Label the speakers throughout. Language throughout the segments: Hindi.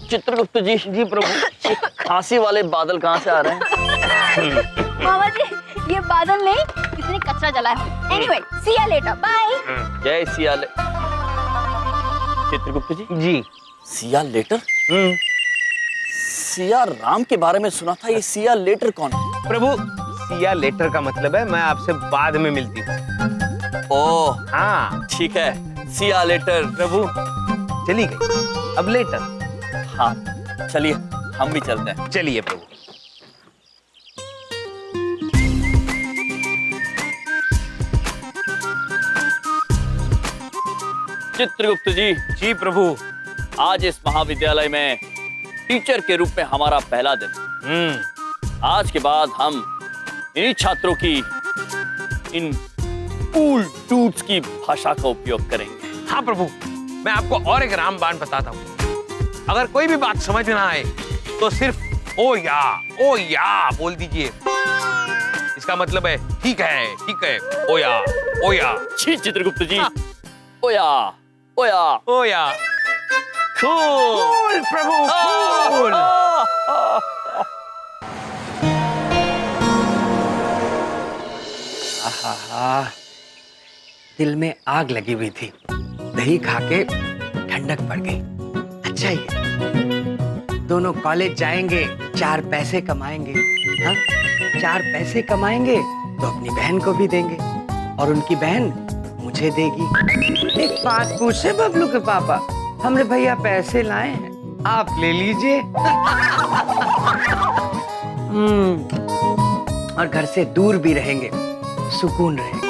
Speaker 1: चित्रगुप्त जी। जी प्रभु। खांसी वाले बादल कहाँ से आ रहे हैं?
Speaker 2: मामा जी, ये बादल नहीं, इसने कचरा जलाया। Anyway, see you later, bye.
Speaker 1: जय सिया चित्रगुप्त जी।
Speaker 3: जी।
Speaker 1: सिया लेटर? सिया राम के बारे में सुना था, ये सिया लेटर कौन है?
Speaker 3: प्रभु, सिया लेटर का मतलब है मैं आपसे बाद में मिलती हूँ।
Speaker 1: ओह
Speaker 3: हाँ
Speaker 1: ठीक है, सिया लेटर।
Speaker 3: प्रभु, चली गई, अब लेटर।
Speaker 1: हाँ चलिए, हम भी चलते हैं।
Speaker 3: चलिए प्रभु।
Speaker 1: चित्रगुप्त जी।
Speaker 3: जी प्रभु।
Speaker 1: आज इस महाविद्यालय में टीचर के रूप में हमारा पहला दिन। आज के बाद हम इन्हीं छात्रों की, इन कूल डूड्स की भाषा का उपयोग करेंगे।
Speaker 3: हाँ प्रभु, मैं आपको और एक रामबाण बताता हूँ। अगर कोई भी बात समझ ना आए तो सिर्फ ओ या बोल दीजिए। इसका मतलब है ठीक है, ओ या।
Speaker 1: जी चित्रगुप्त जी।
Speaker 3: हाँ।
Speaker 1: ओया ओया
Speaker 3: ओया।
Speaker 1: कूल
Speaker 3: प्रभु, कूल।
Speaker 4: दिल में आग लगी हुई थी, दही खा के ठंडक पड़ गई। अच्छा ही है, दोनों कॉलेज जाएंगे, 4 पैसे कमाएंगे। हाँ, 4 पैसे कमाएंगे तो अपनी बहन को भी देंगे और उनकी बहन मुझे देगी। एक बात पूछे बबलू के पापा, हमरे भैया पैसे लाए हैं, आप ले लीजिए। और घर से दूर भी रहेंगे, सुकून रहेगा।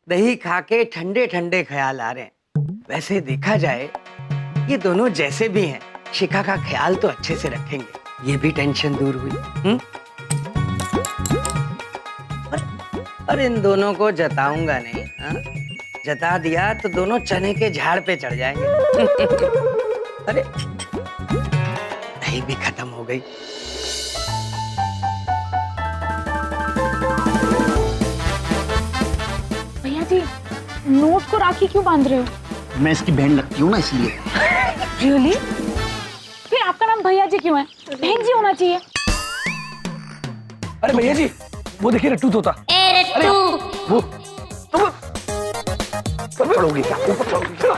Speaker 4: दही खा के ठंडे ठंडे ख्याल आ रहे हैं। वैसे देखा जाए ये दोनों जैसे भी हैं, शिखा का ख्याल तो अच्छे से रखेंगे, ये भी टेंशन दूर हुई। पर इन दोनों को जताऊंगा नहीं। हा? जता दिया तो दोनों चने के झाड़ पे चढ़ जाएंगे। अरे दही भी खत्म हो गई।
Speaker 2: भैया जी, नोट को राखी क्यों बांध रहे हो?
Speaker 5: मैं इसकी बहन लगती हूँ ना, इसलिए।
Speaker 2: रियली? फिर आपका नाम भैया जी क्यों है? बहन जी होना चाहिए।
Speaker 5: अरे भैया जी, वो देखिए रट्टू तोता।
Speaker 2: अरे
Speaker 5: वो पढ़ोगे क्या? ऊपर पढ़ोगे क्या?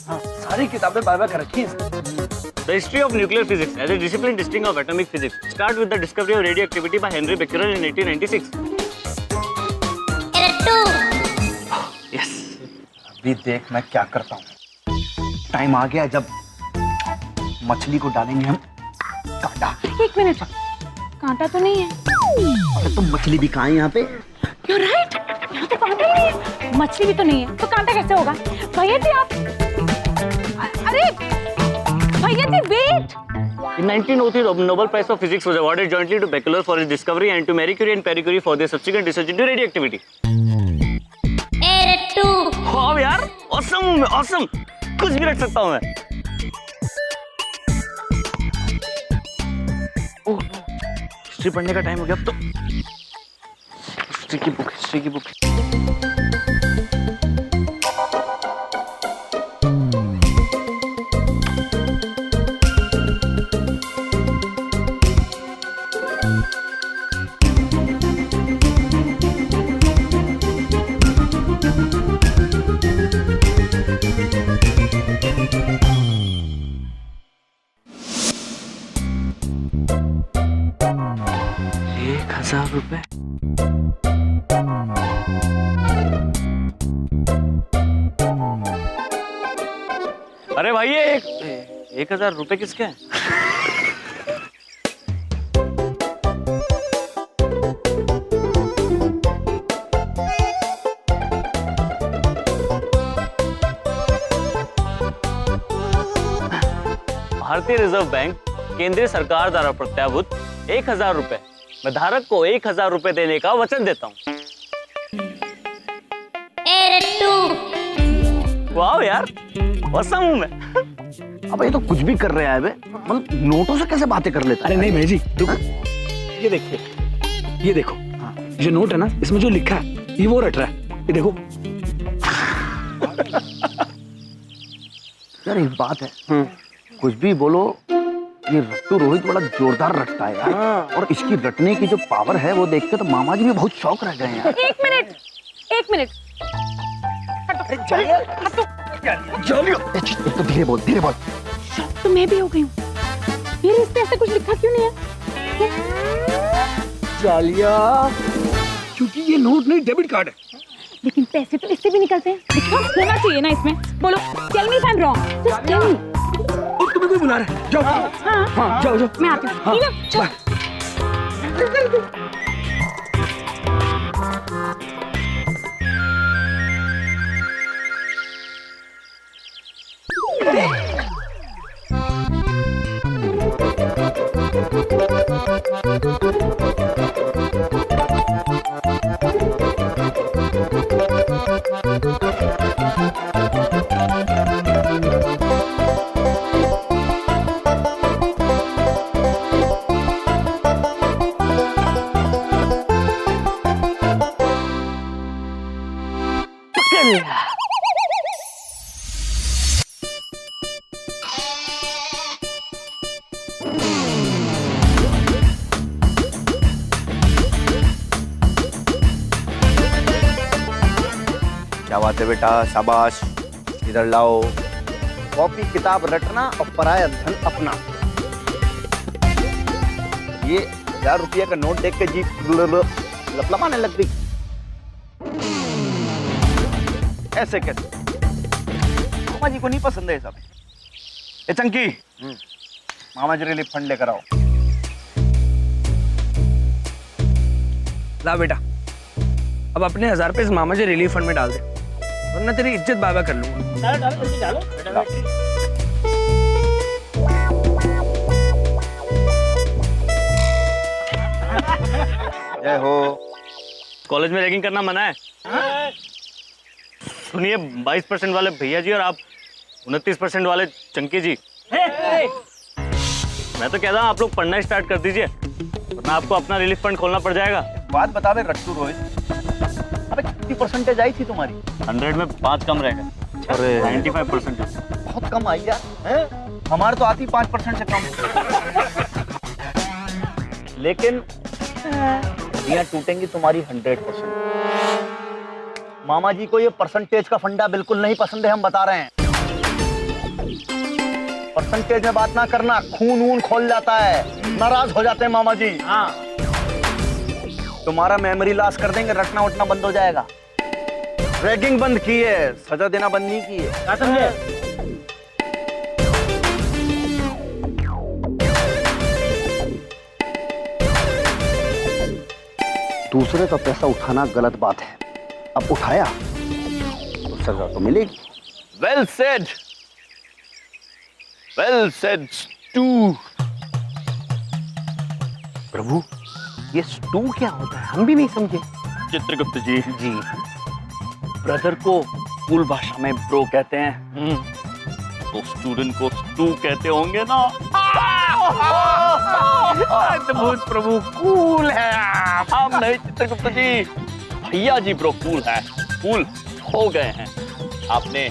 Speaker 5: हाँ, सारी किताबें बाय बाय कर रखी हैं।
Speaker 6: The history of nuclear physics as a discipline distinct of atomic physics start with the discovery of radioactivity by Henry Becquerel in 1896.
Speaker 5: Yes, अभी देख मैं क्या करता हूँ। टाइम आ गया जब मछली को डालेंगे हम कांटा।
Speaker 2: एक मिनट, कांटा तो नहीं है।
Speaker 5: अरे तो मछली भी कहाँ है यहाँ पे?
Speaker 2: You're right, यहाँ तो कांटा ही नहीं है। मछली भी तो नहीं है, तो कांटा कैसे होगा? भैया जी आप, अरे भैया जी wait.
Speaker 6: In 1903, the Nobel Prize for Physics was awarded jointly to Becquerel for his discovery and to Marie Curie and Pierre Curie for their subsequent research into radioactivity.
Speaker 1: वाह यार, ऑसम हूँ मैं, ऑसम। कुछ भी रख सकता हूँ मैं।
Speaker 5: ओह, हिस्ट्री पढ़ने का टाइम हो गया अब तो। हिस्ट्री की बुक। ₹1000।
Speaker 6: अरे भाई ये 1000 रुपए किसके हैं? भारतीय रिजर्व बैंक केंद्रीय सरकार द्वारा प्रत्याभूत 1000 रुपए मैं धारक को 1000 रुपए देने का वचन देता हूँ। वाह यार, औसम हूँ मैं।
Speaker 5: अब ये तो कुछ भी कर रहा है बे, मतलब नोटों से कैसे बातें कर लेता है?
Speaker 7: अरे नहीं भाई जी, देखो ये देखिए, ये देखो, ये नोट है ना, इसमें जो लिखा है ये वो रट रहा है। ये देखो
Speaker 5: यार एक बात है, कुछ भी बोलो, ये रट्टू रोहित बड़ा जोरदार रटता है यार। और इसकी रटने की जो पावर है वो देख के तो मामा जी भी बहुत शौक रह गए हैं यार।
Speaker 2: एक मिनट, एक मिनट। हटो,
Speaker 5: एक तो धीरे बोल, धीरे बोल।
Speaker 2: तो मैं भी हो गई हूँ। मेरे इस पे ऐसा कुछ लिखा क्यों नहीं है?
Speaker 5: जालिया, क्योंकि ये नोट नहीं डेबिट कार्ड है।
Speaker 2: लेकिन पैसे तो इससे भी निकलते हैं। लिखा होना चाहिए ना इसमें। बोलो, tell me if I am wrong. Just tell me.
Speaker 5: और तुम्हें कोई बुला रहा है, जाओ। हाँ, जाओ जाओ।
Speaker 2: मैं आती हूँ। टीना, चल।
Speaker 5: क्या बात है बेटा, शाबाश। इधर लाओ। कॉपी किताब रटना और पराया धन अपना। ये 1000 रुपये का नोट देख के जी लपलपाने लग गई। ऐसे कैसे? मामा जी को नहीं पसंद है ये सब। ए चंकी, मामा जी रिलीफ फंड लेकर आओ।
Speaker 4: ला बेटा, अब अपने 1000 रुपए इस मामा जी रिलीफ फंड में डाल दे, वरना तेरी इज्जत बाबा कर लूंगा।
Speaker 5: जय हो।
Speaker 6: कॉलेज में रैगिंग करना मना है। सुनिए, 22% वाले भैया जी और आप 29% वाले चंकी जी। मैं तो कहता हूँ आप लोग पढ़ना स्टार्ट कर दीजिए, वरना आपको अपना रिलीफ फंड खोलना पड़ जाएगा।
Speaker 5: बात बता बे रट्टू रोहित, अबे कितनी परसेंटेज आई थी तुम्हारी?
Speaker 6: 100 में 5 कम रहेगा।
Speaker 5: अरे
Speaker 6: 95%
Speaker 5: बहुत कम आई यार, हैं? हमारे तो आती 5% से कम। लेकिन यहाँ टूटेंगी तुम्हारी 100%। मामा जी को ये परसेंटेज का फंडा बिल्कुल नहीं पसंद है, हम बता रहे हैं। परसेंटेज में बात ना करना, खून वून खोल जाता है, नाराज हो जाते हैं मामा जी। हाँ, तुम्हारा मेमोरी लॉस कर देंगे, रटना उठना बंद हो जाएगा। रैगिंग बंद की है, सजा देना बंद नहीं की है। समझे? दूसरे का पैसा उठाना गलत बात है, अब उठाया तो सजा तो मिलेगी।
Speaker 1: Well said, stew.
Speaker 5: प्रभु, ये स्टू क्या होता है, हम भी नहीं समझे।
Speaker 1: चित्रगुप्त जी, ब्रदर को स्कूल भाषा में ब्रो कहते हैं, तो स्टूडेंट को स्टू कहते होंगे ना।
Speaker 5: अद्भुत प्रभु, कूल है आप।
Speaker 1: हम नहीं चित्रगुप्त जी, भैया जी ब्रो कूल है, कूल हो गए हैं। आपने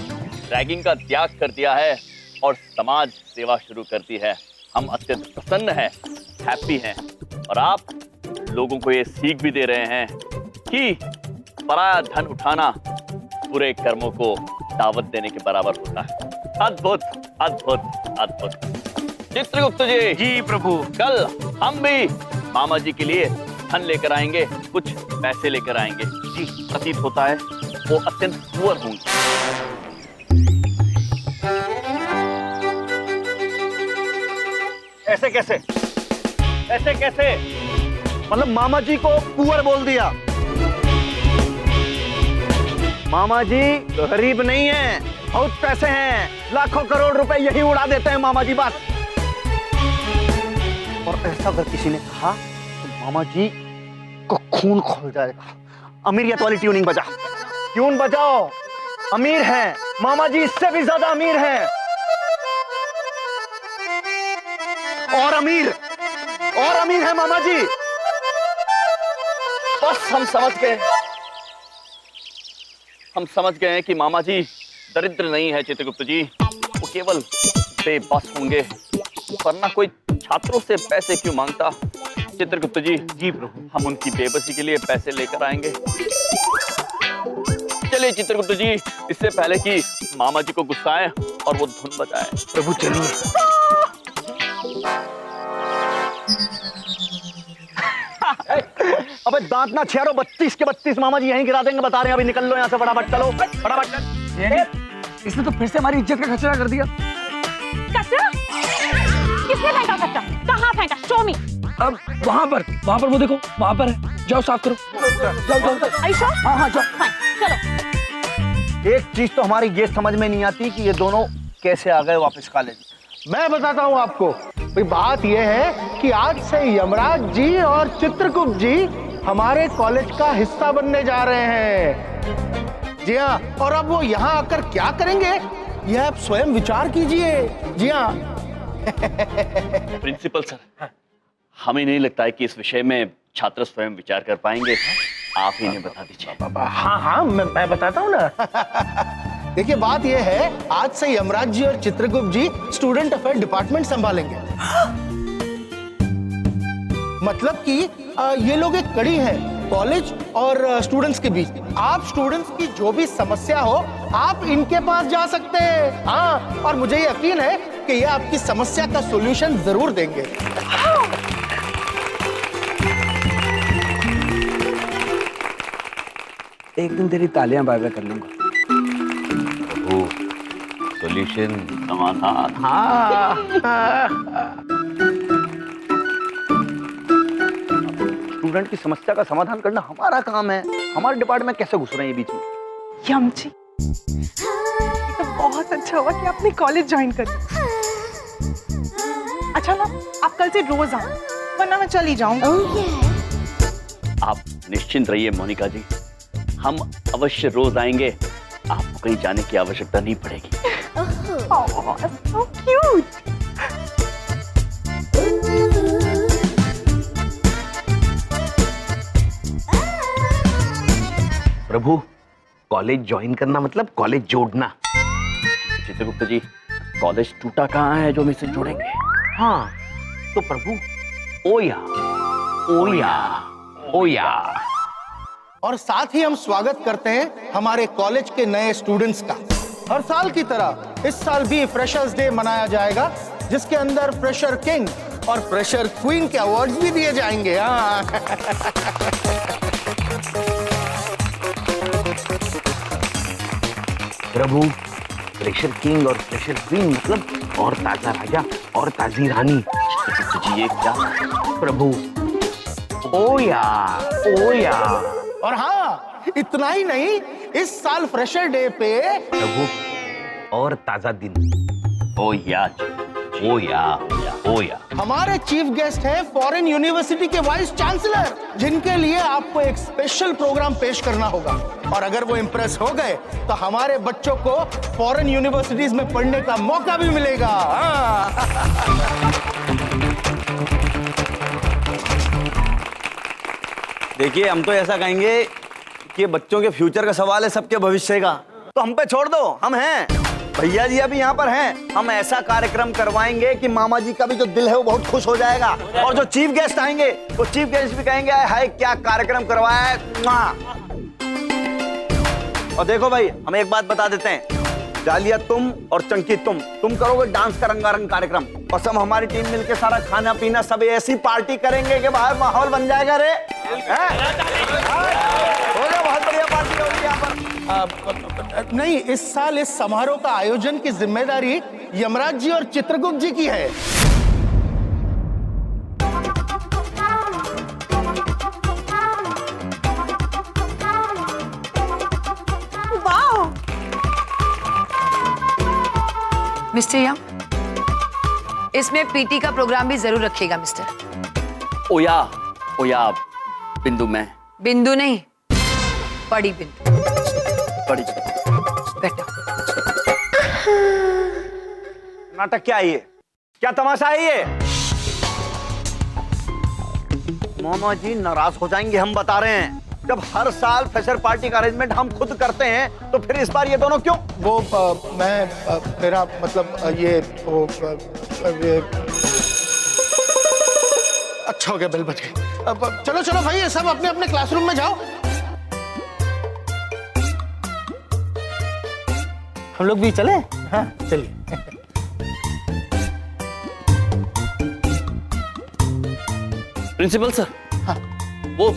Speaker 1: रैगिंग का त्याग कर दिया है और समाज सेवा शुरू कर दी है। हम अत्यंत प्रसन्न हैं, हैप्पी हैं, और आप लोगों को ये सीख भी दे रहे हैं कि पराया धन उठाना बुरे कर्मों को दावत देने के बराबर होता है। अद्भुत, अद्भुत, अद्भुत। चित्रगुप्त जी
Speaker 3: प्रभु।
Speaker 1: कल हम भी मामा जी के लिए धन लेकर आएंगे, कुछ पैसे लेकर आएंगे। जी, प्रतीत होता है वो अत्यंत पुअर होंगे।
Speaker 5: ऐसे कैसे, ऐसे कैसे? मतलब मामा जी को पुअर बोल दिया? मामा जी गरीब नहीं है, बहुत पैसे हैं, लाखों करोड़ रुपए यही उड़ा देते हैं मामा जी बस। और ऐसा अगर किसी ने कहा तो मामा जी को खून खोल जाएगा। अमीरियत वाली ट्यूनिंग बजा, ट्यून बजाओ। अमीर हैं मामा जी, इससे भी ज्यादा अमीर हैं। और अमीर है मामा जी।
Speaker 1: बस हम समझ गए हैं कि मामा जी दरिद्र नहीं है चित्रगुप्त जी। वो केवल बेबस होंगे, वरना कोई छात्रों से पैसे क्यों मांगता? चित्रगुप्त जी,
Speaker 3: जी प्रभु।
Speaker 1: हम उनकी बेबसी के लिए पैसे लेकर आएंगे। चलिए चित्रगुप्त जी, इससे पहले कि मामा जी को गुस्सा आए और वो धुन बजाए।
Speaker 3: प्रभु चलिए।
Speaker 5: अबे दांत ना छेड़ो, 32 के 32 मामा जी यहीं गिरा देंगे, बता रहे हैं। अभी निकल लो यहाँ से, फटाफट चलो, फटाफट।
Speaker 4: इसने तो फिर से हमारी इज्जत का कचरा कर दिया।
Speaker 2: कचरा? किसने फेंका कचरा? कहाँ फेंका? शो मी।
Speaker 4: अब वहाँ पर वो देखो, वहाँ पर है, जाओ साफ करो। जाओ।
Speaker 2: आयशा?
Speaker 5: हाँ जाओ।
Speaker 2: फाइन, चलो।
Speaker 5: एक चीज तो हमारी ये समझ में नहीं आती कि ये दोनों कैसे आ गए वापस कॉलेज।
Speaker 7: मैं बताता हूँ आपको। भाई बात यह है कि आज से यमराज जी और चित्रगुप्त जी हमारे कॉलेज का हिस्सा बनने जा रहे हैं। जी हाँ, और अब वो यहाँ आकर क्या करेंगे, यह आप स्वयं विचार कीजिए। जी हाँ।
Speaker 1: प्रिंसिपल सर, हमें नहीं लगता है कि इस विषय में छात्र स्वयं विचार कर पाएंगे। आप ही इन्हें बता दीजिए।
Speaker 7: हाँ, मैं बताता हूँ ना। देखिए बात यह है, आज से यमराज जी और चित्रगुप्त जी स्टूडेंट अफेयर डिपार्टमेंट संभालेंगे। मतलब कि ये लोग एक कड़ी है कॉलेज और स्टूडेंट्स के बीच। आप स्टूडेंट्स की जो भी समस्या हो, आप इनके पास जा सकते हैं। हाँ, और मुझे यकीन है कि ये आपकी समस्या का सॉल्यूशन जरूर देंगे।
Speaker 4: एक दिन तेरी तालियां बाय बाय कर लूंगा।
Speaker 3: सॉल्यूशन,
Speaker 1: समाधान।
Speaker 5: स्टूडेंट की समस्या का समाधान करना हमारा काम है। हमारे डिपार्टमेंट कैसे घुस रहे हैं ये बीच में?
Speaker 8: यम जी, ये तो बहुत अच्छा हुआ कि आपने कॉलेज ज्वाइन कर लिया। अच्छा ना, आप कल से रोज आना, वरना मैं चली जाऊंगी।
Speaker 1: आप निश्चिंत रहिए मोनिका जी, हम अवश्य रोज आएंगे। आपको कहीं जाने की आवश्यकता नहीं पड़ेगी।
Speaker 8: Oh, so cute.
Speaker 3: प्रभु कॉलेज ज्वाइन करना मतलब कॉलेज जोड़ना।
Speaker 1: चित्रगुप्त जी, कॉलेज टूटा कहाँ है जो हम इसे जोड़ेंगे?
Speaker 3: हाँ तो प्रभु ओया ओया ओया।
Speaker 7: और साथ ही हम स्वागत करते हैं हमारे कॉलेज के नए स्टूडेंट्स का। हर साल की तरह इस साल भी फ्रेशर्स डे मनाया जाएगा, जिसके अंदर फ्रेशर किंग और फ्रेशर क्वीन के अवार्ड्स भी दिए जाएंगे। हाँ।
Speaker 3: प्रभु फ्रेशर किंग और फ्रेशर क्वीन मतलब और ताजा राजा और ताजी रानी।
Speaker 1: चित्रगुप्त जी, ये क्या?
Speaker 3: प्रभु ओया ओया।
Speaker 7: और हाँ, इतना ही नहीं, इस साल फ्रेशर डे पे
Speaker 3: प्रभु और ताजा दिन।
Speaker 1: ओया ओया ओया।
Speaker 7: हमारे चीफ गेस्ट हैं फॉरेन यूनिवर्सिटी के वाइस चांसलर, जिनके लिए आपको एक स्पेशल प्रोग्राम पेश करना होगा। और अगर वो इम्प्रेस हो गए तो हमारे बच्चों को फॉरेन यूनिवर्सिटीज में पढ़ने का मौका भी मिलेगा।
Speaker 5: देखिए, हम तो ऐसा कहेंगे कि बच्चों के फ्यूचर का सवाल है, सबके भविष्य का, तो हम पे छोड़ दो। हम हैं, भैया जी अभी यहाँ पर हैं। हम ऐसा कार्यक्रम करवाएंगे कि मामा जी का भी जो दिल है वो बहुत खुश हो जाएगा। और जो चीफ गेस्ट आएंगे वो चीफ गेस्ट भी कहेंगे हाय क्या कार्यक्रम करवाया है। और देखो भाई, हम एक बात बता देते हैं, डालिया तुम और चंकी तुम करोगे डांस का रंगारंग कार्यक्रम, और सब हमारी टीम मिलके सारा खाना पीना सब ऐसी पार्टी करेंगे कि बाहर माहौल बन जाएगा। रे होगा, बहुत बढ़िया पार्टी होगी यहाँ पर।
Speaker 7: नहीं, इस साल इस समारोह का आयोजन की जिम्मेदारी यमराज जी और चित्रगुप्त जी की है।
Speaker 9: मिस्टर यम, इसमें पीटी का प्रोग्राम भी जरूर रखिएगा मिस्टर।
Speaker 1: ओया ओया बिंदु में।
Speaker 9: बिंदु नहीं, बड़ी बिंदु।
Speaker 1: बड़ी
Speaker 9: बैठो।
Speaker 5: नाटक क्या है ये? क्या तमाशा है ये? मामा जी नाराज हो जाएंगे, हम बता रहे हैं। जब हर साल फ्रेशर पार्टी का अरेंजमेंट हम खुद करते हैं तो फिर इस बार ये दोनों क्यों?
Speaker 7: वो मेरा मतलब ये ये अच्छा हो गया, बेल बज गई। अब चलो चलो भाई, ये सब अपने अपने क्लासरूम में जाओ।
Speaker 10: हम लोग भी चले? हाँ चलिए।
Speaker 1: प्रिंसिपल सर,
Speaker 7: हाँ।
Speaker 1: वो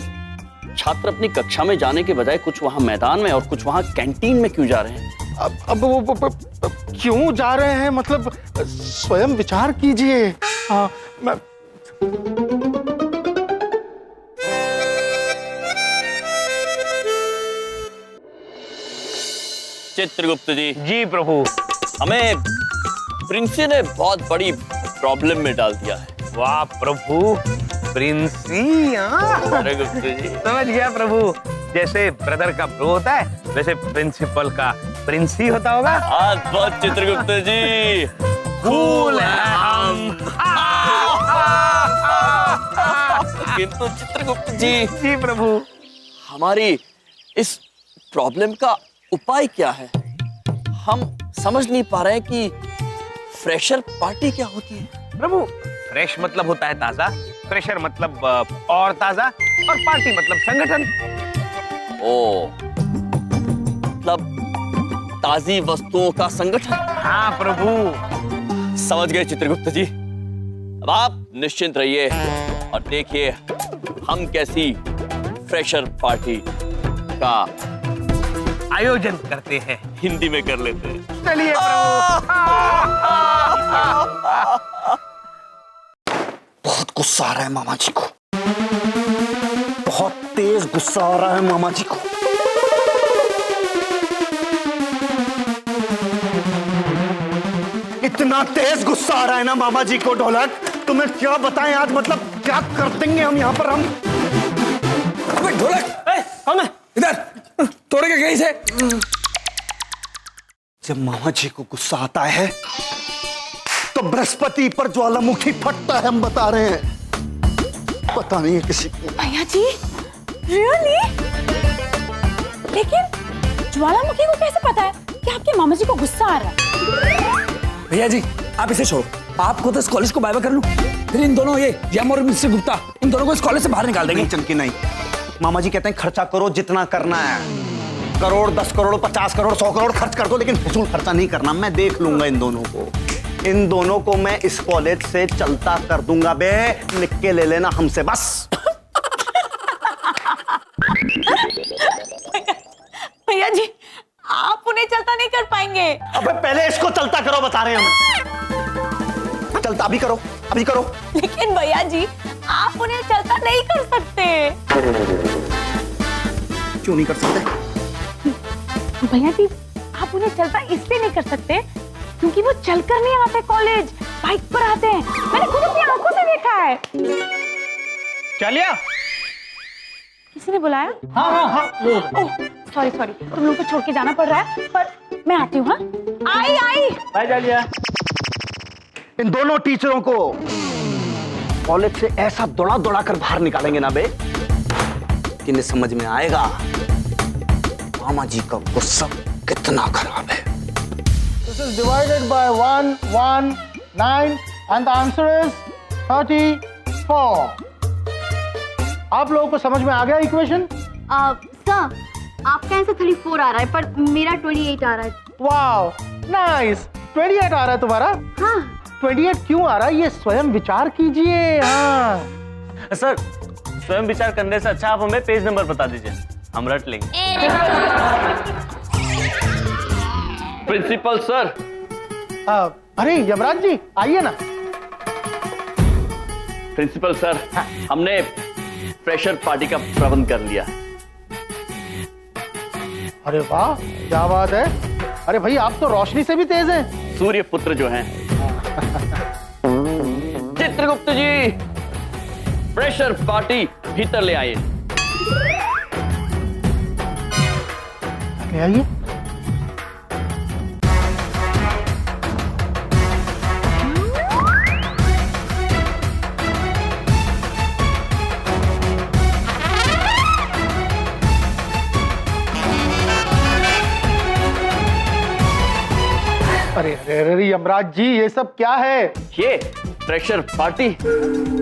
Speaker 1: छात्र अपनी कक्षा में जाने के बजाय कुछ वहां मैदान में और कुछ वहां कैंटीन में क्यों जा रहे हैं?
Speaker 7: अब वो क्यों जा रहे हैं मतलब स्वयं विचार कीजिए। हाँ मैं
Speaker 1: चित्रगुप्त जी,
Speaker 3: जी प्रभु।
Speaker 1: हमें प्रिंसी ने बहुत बड़ी प्रॉब्लम में डाल दिया है।
Speaker 3: वाह प्रभु, प्रिंसी। हाँ
Speaker 1: चित्रगुप्त जी,
Speaker 3: समझ गया प्रभु। जैसे ब्रदर का ब्रो होता है, वैसे प्रिंसिपल का प्रिंसी होता होगा।
Speaker 1: आज बहुत चित्रगुप्त जी,
Speaker 3: कूल है हम।
Speaker 1: किंतु चित्रगुप्त जी,
Speaker 3: जी प्रभु।
Speaker 1: हमारी इस प्रॉब्लम का उपाय क्या है? हम समझ नहीं पा रहे हैं कि फ्रेशर पार्टी क्या होती है।
Speaker 3: प्रभु, फ्रेश मतलब होता है ताजा, फ्रेशर मतलब और ताजा, और पार्टी मतलब संगठन।
Speaker 1: ओ, मतलब ताजी वस्तुओं का संगठन।
Speaker 3: हाँ प्रभु।
Speaker 1: समझ गए चित्रगुप्त जी। अब आप निश्चिंत रहिए और देखिए हम कैसी फ्रेशर पार्टी का
Speaker 3: आयोजन करते हैं।
Speaker 1: हिंदी में कर लेते हैं।
Speaker 3: चलिए प्रभु।
Speaker 5: बहुत गुस्सा आ रहा है मामा जी को, बहुत तेज गुस्सा आ रहा है मामा जी को। इतना तेज गुस्सा आ रहा है ना मामा जी को ढोलक, तुम्हें क्या बताएं आज, मतलब क्या कर देंगे हम यहाँ पर। हम
Speaker 10: अबे ढोलक, कौन है? इधर तोड़ेगा कहीं से।
Speaker 5: जब मामा जी को गुस्सा आता है तो बृहस्पति पर ज्वालामुखी फटता है, हम बता रहे हैं। पता नहीं है किसी को।
Speaker 2: भैया जी, रियली? लेकिन ज्वालामुखी को कैसे पता है कि आपके मामा जी को गुस्सा आ रहा है?
Speaker 10: भैया जी आप इसे छोड़ो, आपको तो इस कॉलेज को बाय बाय कर लूं, फिर इन दोनों ये यम और मिस्टर गुप्ता, इन दोनों को इस कॉलेज से बाहर निकाल देंगे।
Speaker 5: नहीं चंकी नहीं, मामा जी कहते हैं खर्चा करो जितना करना है, करोड़ 10 करोड़ 50 करोड़ 100 करोड़ खर्च कर दो, लेकिन फिजूल खर्चा नहीं करना। मैं देख लूंगा इन दोनों को, इन दोनों को मैं इस कॉलेज से चलता कर दूंगा। बे लिख के ले लेना हमसे बस।
Speaker 2: भैया जी आप उन्हें चलता नहीं कर पाएंगे।
Speaker 5: अबे पहले इसको चलता करो, बता रहे हैं हम। चलता अभी करो, अभी करो।
Speaker 2: लेकिन भैया जी आप उन्हें चलता नहीं कर सकते।
Speaker 5: क्यों नहीं कर सकते?
Speaker 2: भैया जी आप उन्हें चलता इसलिए नहीं कर सकते क्योंकि वो चलकर नहीं आते कॉलेज, बाइक पर आते हैं। मैंने खुद अपनी आंखों से देखा है।
Speaker 3: चलिए।
Speaker 2: किसी ने बुलाया? हाँ। सॉरी तुम लोगों को छोड़ के जाना पड़ रहा है, पर मैं आती हूँ। हाँ आई।
Speaker 6: बाय जालिया।
Speaker 5: इन दोनों टीचरों को कॉलेज से ऐसा दौड़ा कर बाहर निकालेंगे ना बे कि इन्हें समझ में आएगा मामा जी का गुस्सा कितना खराब है।
Speaker 7: This is divided by 1, 1, 9 and the answer is 34. आप लोगों को समझ में आ गया इक्वेशन?
Speaker 11: सर आपका आंसर 34 आ रहा है पर मेरा 28 आ रहा है।
Speaker 7: वाओ नाइस, 28 आ रहा है तुम्हारा?
Speaker 11: हाँ
Speaker 7: 28 क्यों आ रहा है ये स्वयं विचार कीजिए। हाँ
Speaker 6: सर स्वयं विचार करने से अच्छा आप हमें पेज नंबर बता दीजिए, हम रट लेंगे।
Speaker 1: Principal sir.
Speaker 7: अरे यमराज जी आइए ना।
Speaker 1: प्रिंसिपल सर, हमने फ्रेशर पार्टी का प्रबंध कर लिया।
Speaker 7: अरे वाह क्या बात है। अरे भाई आप तो रोशनी से भी तेज हैं।
Speaker 1: सूर्य पुत्र जो हैं। चित्रगुप्त जी फ्रेशर पार्टी भीतर ले आइए।
Speaker 7: ले आइए। अरे यमराज जी, ये सब क्या है?
Speaker 1: ये फ्रेशर पार्टी,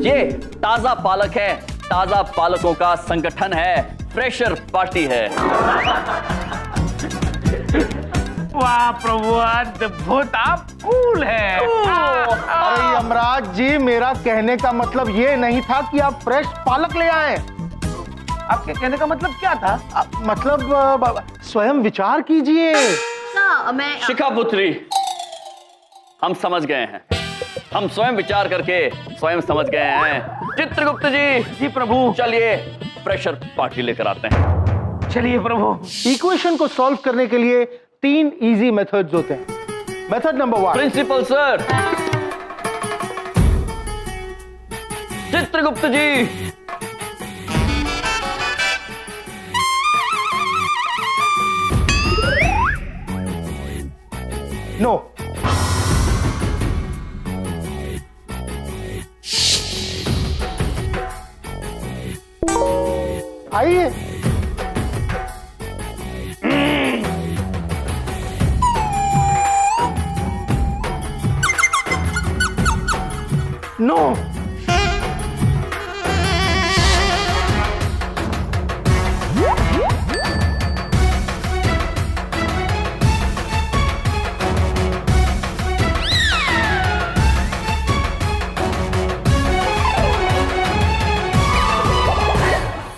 Speaker 1: ये ताजा पालक है, ताजा पालकों का संगठन है, फ्रेशर पार्टी है।
Speaker 3: वाह प्रभु, अद्भुत, आप कूल है।
Speaker 7: अरे यमराज जी, मेरा कहने का मतलब ये नहीं था कि आप फ्रेश पालक ले आए। आपके कहने का मतलब क्या था? मतलब स्वयं विचार कीजिए।
Speaker 11: मैं
Speaker 1: शिखा पुत्री, हम समझ गए हैं, हम स्वयं विचार करके स्वयं समझ गए हैं। चित्रगुप्त जी।
Speaker 3: जी प्रभु।
Speaker 1: चलिए फ्रेशर पार्टी लेकर आते हैं।
Speaker 3: चलिए प्रभु।
Speaker 7: इक्वेशन को सॉल्व करने के लिए 3 इजी मेथड्स होते हैं। Method number 1।
Speaker 1: Principal sir. Chitragupta ji.
Speaker 7: No. आइए। नो।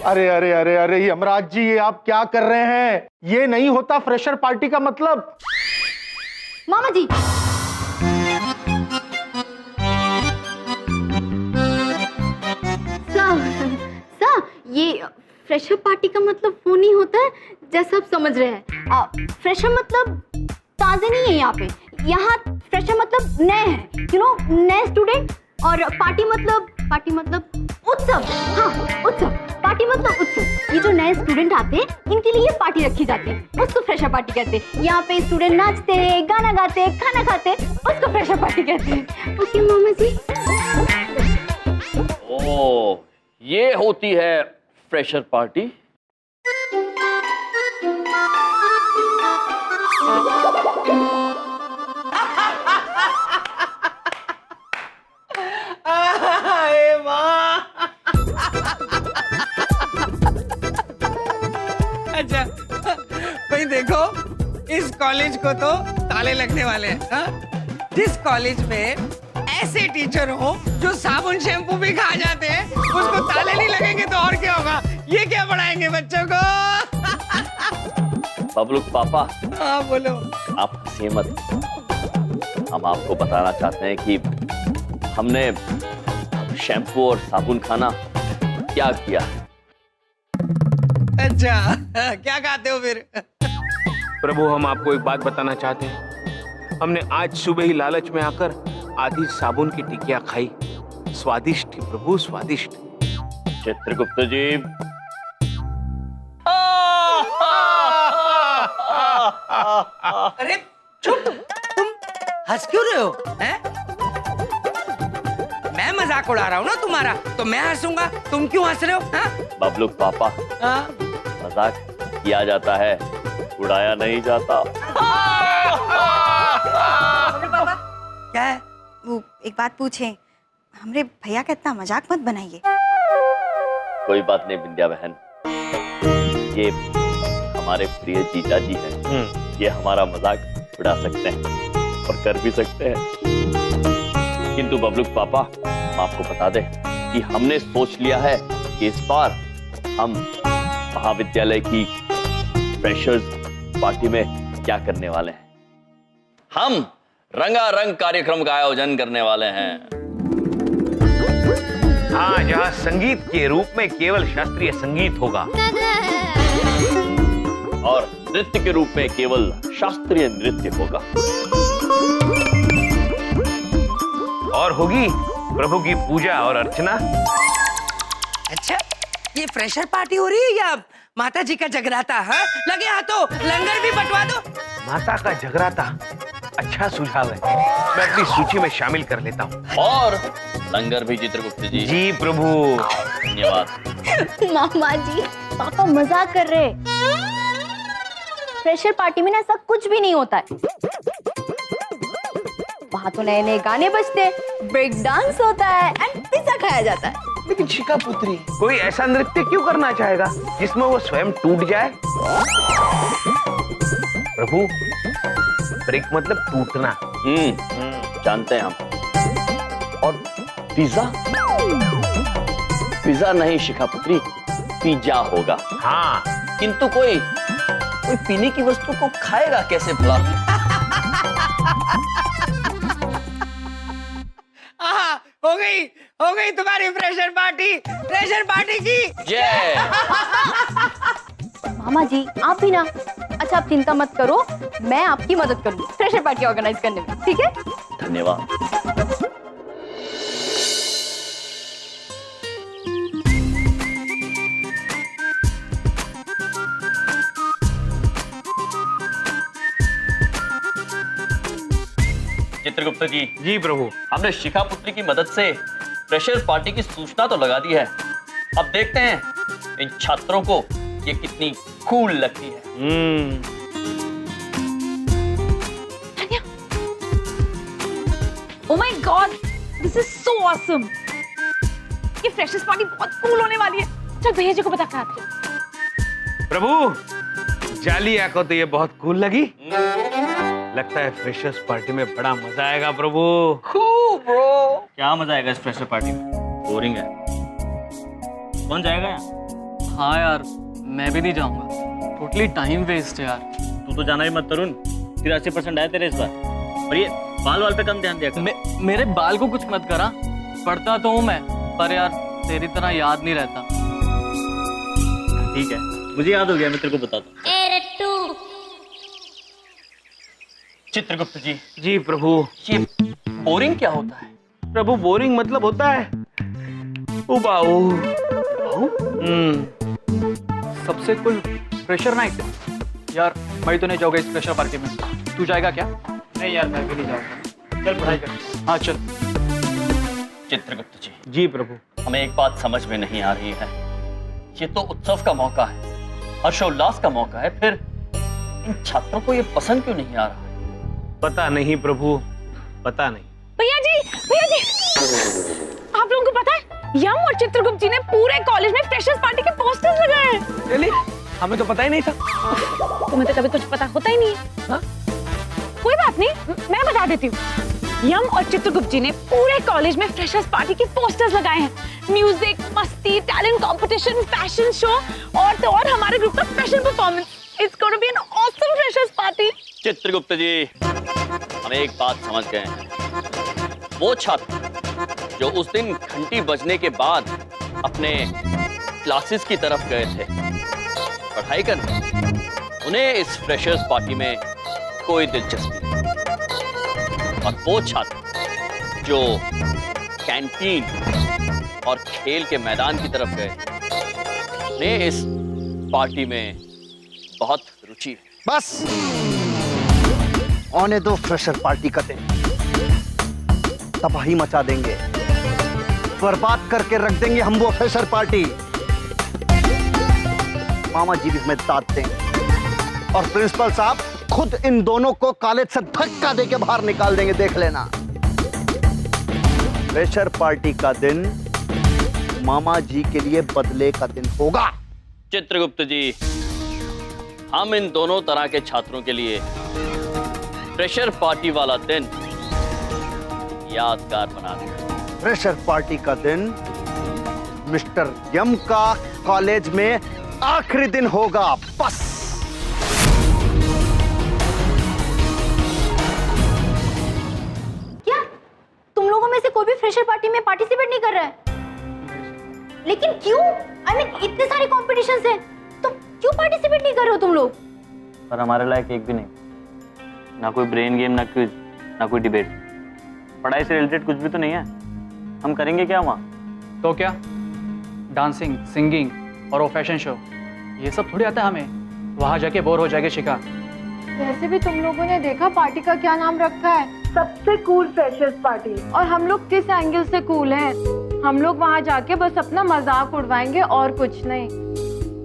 Speaker 7: अरे अरे अरे अरे यमराज जी, ये आप क्या कर रहे हैं? ये नहीं होता फ्रेशर पार्टी का मतलब।
Speaker 11: मामा जी, सर, ये फ्रेशर पार्टी का मतलब वो नहीं होता है जैसा आप समझ रहे हैं। फ्रेशर मतलब ताजे नहीं है यहाँ पे। यहाँ फ्रेशर मतलब नए हैं, नए स्टूडेंट। और पार्टी मतलब उत्सव। हाँ, उत्सव। पार्टी मतलब उत्सव। ये जो नए स्टूडेंट आते हैं, इनके लिए पार्टी रखी जाती है, उसको फ्रेशर पार्टी कहते हैं। यहाँ पे स्टूडेंट नाचते हैं, गाना गाते हैं, खाना खाते हैं, उसको फ्रेशर पार्टी कहते हैं। ओके मामा जी।
Speaker 1: ओ, ये होती है फ्रेशर पार्टी।
Speaker 4: अच्छा भाई, देखो इस कॉलेज को तो ताले लगने वाले हैं। हाँ? जिस कॉलेज में ऐसे टीचर हो जो साबुन शैम्पू भी खा जाते हैं, उसको ताले नहीं लगेंगे तो और क्या होगा? ये क्या पढ़ाएंगे बच्चों को?
Speaker 1: बबलू पापा।
Speaker 4: हाँ बोलो।
Speaker 1: आप हंसिए मत। हम आपको बताना चाहते हैं कि हमने शैम्पू और साबुन खाना क्या किया है।
Speaker 4: अच्छा, क्या खाते हो फिर?
Speaker 3: प्रभु, हम आपको एक बात बताना चाहते हैं। हमने आज सुबह ही लालच में आकर आधी साबुन की टिकिया खाई। स्वादिष्ट थी प्रभु, स्वादिष्ट।
Speaker 1: चित्रगुप्त जी।
Speaker 4: अरे चुप, तुम हंस क्यों रहे हो? हैं? मैं मजाक उड़ा रहा हूँ ना तुम्हारा, तो मैं हंसूंगा, तुम क्यों हंस रहे हो? हाँ?
Speaker 1: बबलू पापा, मजाक किया जाता है, उड़ाया नहीं जाता।
Speaker 12: क्या है? वो एक बात पूछें, हमरे भैया का इतना मजाक मत बनाइए।
Speaker 1: कोई बात नहीं बिंदिया बहन, ये हमारे प्रिय जीजा जी हैं। ये हमारा मजाक उड़ा सकते हैं और कर भी सकते हैं। किंतु बबलू पापा, हम आपको बता दें कि हमने सोच लिया है कि इस बार हम महाविद्यालय की फ्रेशर्स पार्टी में क्या करने वाले हैं। हम रंगारंग कार्यक्रम का आयोजन करने वाले हैं।
Speaker 3: हाँ, जहाँ संगीत के रूप में केवल शास्त्रीय संगीत होगा
Speaker 1: और नृत्य के रूप में केवल शास्त्रीय नृत्य होगा।
Speaker 3: और होगी प्रभु की पूजा और अर्चना।
Speaker 4: अच्छा, ये फ्रेशर पार्टी हो रही है या माता जी का जगराता? हाँ? लगे हाथों लंगर भी बंटवा दो।
Speaker 3: माता का जगराता अच्छा सुझाव है, मैं अपनी सूची में शामिल कर लेता हूँ।
Speaker 1: और लंगर भी चित्रगुप्त जी।
Speaker 3: जी प्रभु।
Speaker 1: धन्यवाद।
Speaker 11: मामा जी, पापा मजाक कर रहे। फ्रेशर पार्टी में ना ऐसा कुछ भी नहीं होता है। वहाँ तो नए नए गाने बजते हैं, ब्रेक डांस होता है एंड पिज्जा खाया जाता है।
Speaker 3: लेकिन शिखा पुत्री, कोई ऐसा नृत्य क्यों करना चाहेगा जिसमें वो स्वयं टूट जाए? प्रभु, ब्रेक मतलब टूटना।
Speaker 1: जानते हैं हम। और पिज्जा? पिज्जा नहीं शिखा पुत्री, पिज्जा होगा।
Speaker 3: हाँ,
Speaker 1: किंतु कोई पीने की वस्तु को खाएगा कैसे भला?
Speaker 4: हो गई तुम्हारी फ्रेशर पार्टी की
Speaker 1: जय।
Speaker 11: मामा जी आप भी ना। अच्छा आप चिंता मत करो, मैं आपकी मदद करूंगी फ्रेशर पार्टी ऑर्गेनाइज करने में, ठीक है?
Speaker 1: धन्यवाद। चित्रगुप्त जी।
Speaker 3: जी प्रभु।
Speaker 1: हमने शिखा पुत्री की मदद से फ्रेशर पार्टी की सूचना तो लगा दी है। अब देखते हैं इन छात्रों को ये कितनी कूल लगती है।
Speaker 2: ओह my God, this is so awesome. ये फ्रेशर्स पार्टी बहुत कूल होने वाली है। चल भैया जी को बता कर आते हैं।
Speaker 3: प्रभु, जालिया को तो ये बहुत कूल लगी। लगता है फ्रेशर्स पार्टी में बड़ा मजा आएगा प्रभु।
Speaker 6: क्या मजा आएगा इस फ्रेशर पार्टी में? बोरिंग है। कौन जाएगा यहाँ?
Speaker 13: हाँ यार, मैं भी नहीं जाऊंगा। टोटली टाइम वेस्ट है यार।
Speaker 6: तू तो जाना ही मत तरुण, 83% आए तेरे इस बार। और ये बाल वाल पे कम ध्यान दिया कर।
Speaker 13: मेरे बाल को कुछ मत करा। पढ़ता तो हूँ मैं, पर यार तेरी तरह याद नहीं रहता।
Speaker 6: ठीक है, मुझे याद हो गया, मैं तेरे को बताता हूँ।
Speaker 1: चित्रगुप्त जी।
Speaker 3: जी प्रभु।
Speaker 1: ये बोरिंग क्या होता है?
Speaker 3: प्रभु, बोरिंग मतलब होता है उबाऊ।
Speaker 13: सबसे कुल फ्रेशर नाइट। यार मैं तो नहीं जाऊंगा इस फ्रेशर पार्टी में। तू जाएगा क्या?
Speaker 6: नहीं यार, मैं भी नहीं जाऊंगा। चल पढ़ाई कर।
Speaker 13: हाँ चल।
Speaker 1: चित्रगुप्त जी।
Speaker 3: जी प्रभु।
Speaker 1: हमें एक बात समझ में नहीं आ रही है। ये तो उत्सव का मौका है, हर्षोल्लास का मौका है, फिर इन छात्रों को ये पसंद क्यों नहीं आ रहा?
Speaker 3: पता नहीं प्रभु, पता नहीं।
Speaker 2: भैया जी, आप लोगों को पता है यम और चित्रगुप्त जी ने पूरे कॉलेज में फ्रेशर्स पार्टी के पोस्टर्स लगाए हैं।
Speaker 3: चलिए, हमें तो पता ही नहीं था।
Speaker 2: तुम्हें तो कभी कुछ पता होता ही नहीं है। हाँ? कोई बात नहीं, मैं बता देती हूँ। यम और चित्रगुप्त जी ने पूरे कॉलेज में फ्रेशर्स पार्टी के पोस्टर्स लगाए हैं। म्यूजिक, मस्ती, टैलेंट कंपटीशन, फैशन शो और तो और हमारे ग्रुप का special performance. It's going to be an awesome freshers party.
Speaker 1: Chitragupta ji, हम एक बात समझ गए हैं। वो छात्र जो उस दिन घंटी बजने के बाद अपने क्लासेस की तरफ गए थे पढ़ाई करने, उन्हें इस फ्रेशर्स पार्टी में कोई दिलचस्पी नहीं। और वो छात्र जो कैंटीन और खेल के मैदान की तरफ गए, उन्हें इस पार्टी में बहुत रुचि है।
Speaker 5: बस आने दो फ्रेशर पार्टी का दिन, तबाही मचा देंगे, बर्बाद करके रख देंगे हम वो फ्रेशर पार्टी। मामा जी भी हमें दाद देंगे और प्रिंसिपल साहब खुद इन दोनों को कॉलेज से धक्का देके बाहर निकाल देंगे, देख लेना। फ्रेशर पार्टी का दिन मामा जी के लिए बदले का दिन होगा।
Speaker 1: चित्रगुप्त जी, हम इन दोनों तरह के छात्रों के लिए फ्रेशर पार्टी वाला दिन यादगार बना दें।
Speaker 5: फ्रेशर पार्टी का दिन मिस्टर यम का कॉलेज में आखिरी दिन होगा, बस।
Speaker 11: क्या तुम लोगों में से कोई भी फ्रेशर पार्टी में पार्टिसिपेट नहीं कर रहा है? लेकिन क्यों? I mean, इतने सारे कॉम्पिटिशन्स हैं, तो क्यों पार्टिसिपेट नहीं कर रहे हो तुम लोग?
Speaker 6: पर हमारे लायक एक भी नहीं। ना कोई ब्रेन गेम, ना क्विज, ना कोई डिबेट। पढ़ाई से रिलेटेड कुछ भी तो नहीं है। हम करेंगे क्या वहाँ?
Speaker 13: तो क्या, डांसिंग, सिंगिंग और वो फैशन शो, ये सब थोड़ी आता है हमें। वहाँ जाके बोर हो जाएंगे शिखा।
Speaker 14: वैसे भी तुम लोगों ने देखा पार्टी का क्या नाम रखा है, सबसे कूल फ्रेशर्स पार्टी। और हम लोग किस एंगल से कूल हैं? हम लोग वहाँ जाके बस अपना मजाक उड़वाएंगे और कुछ नहीं।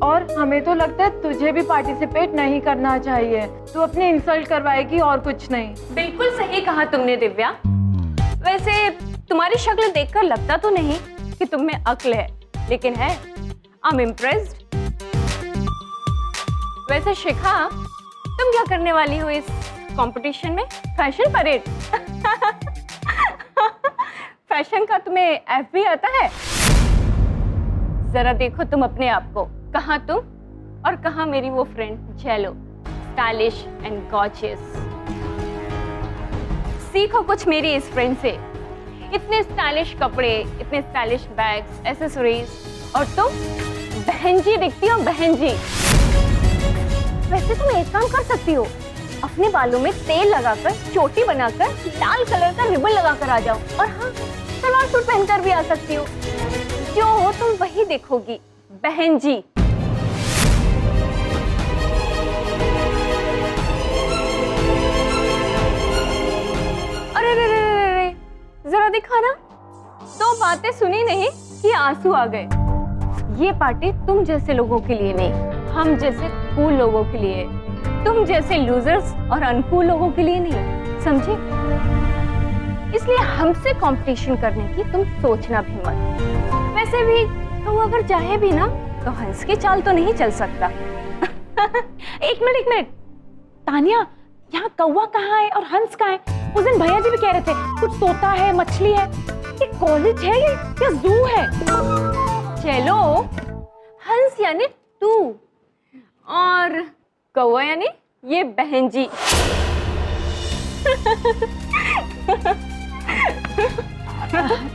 Speaker 14: और हमें तो लगता है तुझे भी पार्टिसिपेट नहीं करना चाहिए। तू अपनी इंसल्ट करवाएगी और कुछ नहीं।
Speaker 2: बिल्कुल सही कहा तुमने दिव्या। वैसे तुम्हारी शक्ल देखकर लगता तो नहीं कि तुम में अक्ल है, लेकिन है। I am impressed. वैसे शिखा, तुम क्या करने वाली हो इस कंपटीशन में? Fashion parade? फैशन का तुम्हें एफ भी आता है? जरा देखो तुम अपने आप को, कहाँ तुम और कहाँ मेरी वो फ्रेंड जेलो, स्टाइलिश एंड गॉर्जियस। सीखो कुछ मेरी इस फ्रेंड से। इतने स्टाइलिश कपड़े, इतने स्टाइलिश बैग्स, एक्सेसरीज, और तुम बहन जी दिखती हो, बहन जी। वैसे तुम एक काम कर सकती हो, अपने बालों में तेल लगाकर, चोटी बनाकर, लाल कलर का रिबन लगाकर आ जाओ। और हाँ, सलवार सूट पहनकर भी आ सकती हो। जो हो तुम वही देखोगी, बहन जी। अरे रे रे रे रे, जरा दिखाना। दो बातें सुनी नहीं कि आंसू आ गए। ये पार्टी तुम जैसे लोगों के लिए नहीं, हम जैसे कूल लोगों के लिए, तुम जैसे लूजर्स और अनकूल लोगों के लिए नहीं, समझे? इसलिए हमसे कंपटीशन करने की तुम सोचना भी मत। वैसे भी तो अगर चाहे भी ना तो हंस की चाल तो नहीं चल सकता। एक मिनट तानिया, यहाँ कौवा कहाँ है और हंस कहाँ है? उस दिन भैया जी भी कह रहे थे कुछ तोता है, मछली है। ये कॉलेज है या जू है? चलो, हंस यानी तू और कौवा यानी ये बहन जी।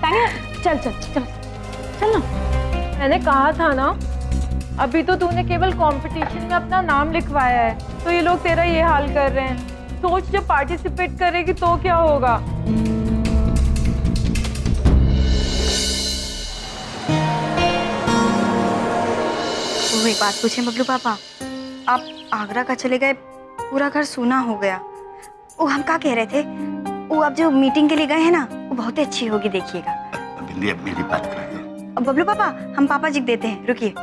Speaker 2: तानिया, चल चल चल चल ना।
Speaker 14: मैंने कहा था ना, अभी तो तूने केवल कंपटीशन में अपना नाम लिखवाया है, तो ये लोग तेरा ये हाल कर रहे हैं। सोच, जब पार्टिसिपेट करेगी तो क्या होगा।
Speaker 12: वो एक बात पूछें बबलू पापा, आप आगरा का चले गए, पूरा घर सूना हो गया। वो हम क्या कह रहे थे, वो आप जो मीटिंग के लिए गए हैं ना, वो बहुत ही अच्छी होगी, देखिएगा।
Speaker 5: बिल्ली अब मेरी बात कर।
Speaker 12: बबलू पापा, हम पापा जी को देते हैं, रुकिए।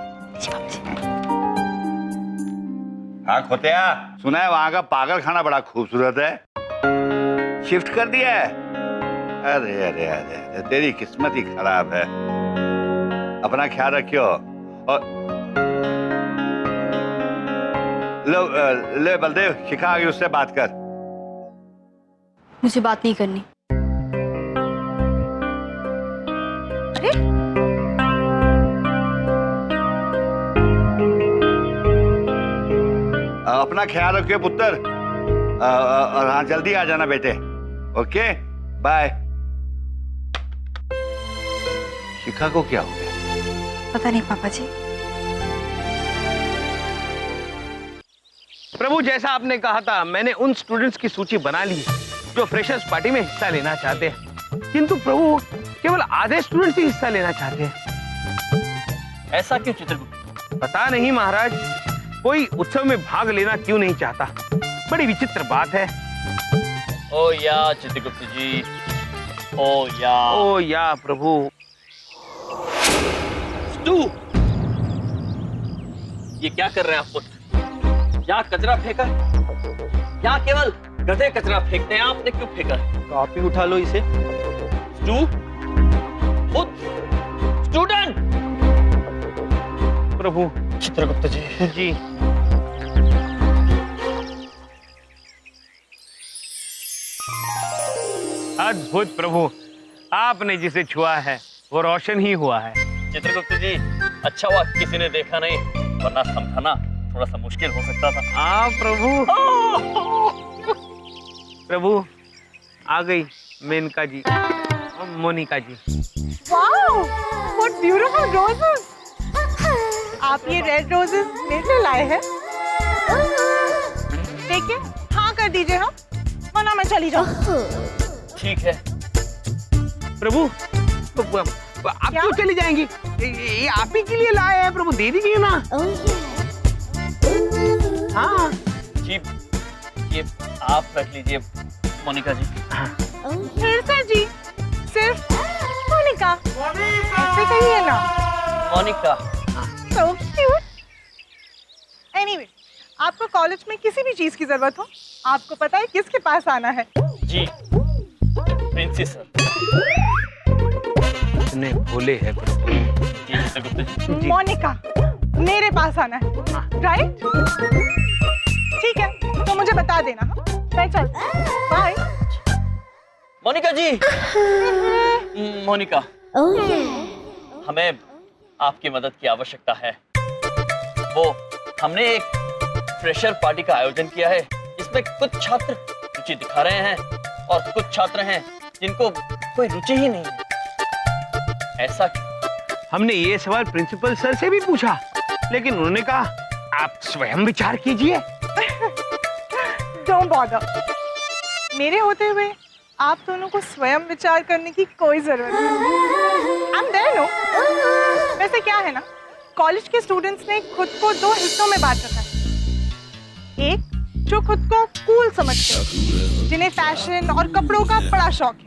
Speaker 5: हाँ खोतिया, सुना है वहाँ का पागल खाना बड़ा खूबसूरत है, शिफ्ट कर दिया है? अरे अरे अरे, अरे तेरी किस्मत ही खराब है। अपना ख्याल रखियो। और ले बलदेव, शिखा आ गई, उससे बात कर।
Speaker 11: मुझे बात नहीं करनी।
Speaker 12: अरे
Speaker 5: अपना ख्याल रखियो पुत्र। और हाँ, जल्दी आ जाना बेटे। Okay, bye. शिखा को क्या हो गया?
Speaker 12: पता नहीं पापा जी।
Speaker 3: प्रभु, जैसा आपने कहा था, मैंने उन स्टूडेंट्स की सूची बना ली जो फ्रेशर्स पार्टी में हिस्सा लेना चाहते हैं, किंतु प्रभु केवल आधे स्टूडेंट्स ही हिस्सा लेना चाहते हैं।
Speaker 1: ऐसा क्यों चित्रगुप्त?
Speaker 3: पता नहीं महाराज, कोई उत्सव में भाग लेना क्यों नहीं चाहता। बड़ी विचित्र बात है।
Speaker 1: ओ या चित्रगुप्त जी, ओ या
Speaker 3: प्रभु।
Speaker 1: तू ये क्या कर रहे हैं आप पुत्र? यहाँ कचरा फेंका, यहाँ केवल गधे कचरा फेंकते हैं, आपने क्यों फेंका?
Speaker 6: आप ही उठा लो इसे।
Speaker 1: स्टूडेंट।
Speaker 3: प्रभु।
Speaker 6: चित्रगुप्त जी।
Speaker 3: जी। अद्भुत प्रभु, आपने जिसे छुआ है वो रोशन ही हुआ है।
Speaker 1: चित्रगुप्त जी, अच्छा हुआ किसी ने देखा नहीं, वरना समझाना थोड़ा सा मुश्किल हो सकता था।
Speaker 3: हाँ प्रभु। प्रभु, आ गई मेनका जी और Monica ji.
Speaker 8: Wow, what beautiful roses. आप ये रेड रोजेस मेरे लिए लाए हैं? देखिए, हाँ कर दीजिए, हाँ, वरना मैं चली जाऊँ।
Speaker 1: ठीक है।
Speaker 3: प्रभु, आप क्यों चली जाएंगी? ये आप ही के लिए लाए हैं प्रभु, दे दीजिए ना। हाँ
Speaker 1: जी, ये आप रख लीजिए मोनिका जी।
Speaker 8: सिर्फ जी, सिर्फ मोनिका, ऐसे कहिए ना।
Speaker 1: मोनिका।
Speaker 8: So cute. आपको कॉलेज में किसी भी चीज की जरूरत हो, आपको पता है किसके पास आना है?
Speaker 1: जी प्रिंसेस सर।
Speaker 3: इतने भोले हैं प्रभु।
Speaker 1: जी चित्रगुप्त जी।
Speaker 8: मोनिका, मेरे पास आना है, राइट? ठीक है, तो मुझे बता देना। हाँ? मैं चलती हूँ, बाय।
Speaker 1: मोनिका जी। मोनिका, हमें आपकी मदद की आवश्यकता है। वो हमने एक फ्रेशर पार्टी का आयोजन किया है। इसमें कुछ छात्र रुचि दिखा रहे हैं और कुछ छात्र हैं जिनको कोई रुचि ही नहीं है। ऐसा क्यों?
Speaker 3: हमने ये सवाल प्रिंसिपल सर से भी पूछा, लेकिन उन्होंने कहा आप स्वयं विचार कीजिए।
Speaker 8: डोंट बॉदर, मेरे होते हुए आप दोनों को स्वयं विचार करने की कोई जरूरत नहीं। I'm there, no? वैसे क्या है ना, कॉलेज के स्टूडेंट्स ने खुद को दो हिस्सों में बांट रखा है। एक जो खुद को कूल समझते हैं, जिन्हें फैशन और कपड़ों का बड़ा शौक है।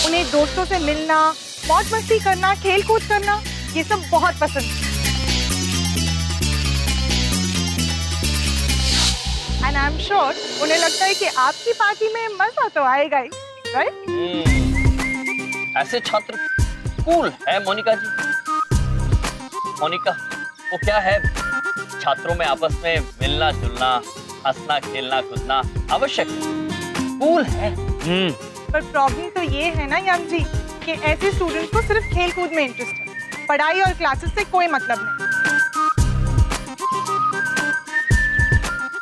Speaker 8: उन्हें दोस्तों से मिलना, मौज मस्ती करना, खेल कूद करना, ये सब बहुत पसंद है। And I'm sure उन्हें लगता है कि आपकी पार्टी में मजा तो आएगा ही, राइट?
Speaker 1: ऐसे छात्र कूल है मोनिका जी। मोनिका, वो क्या है, छात्रों में आपस में मिलना जुलना, हंसना खेलना कूदना आवश्यक है, कूल है।
Speaker 8: पर प्रॉब्लम तो ये है ना यम जी कि ऐसे स्टूडेंट्स को सिर्फ खेल कूद में इंटरेस्ट है, पढ़ाई और क्लासेस से कोई मतलब नहीं।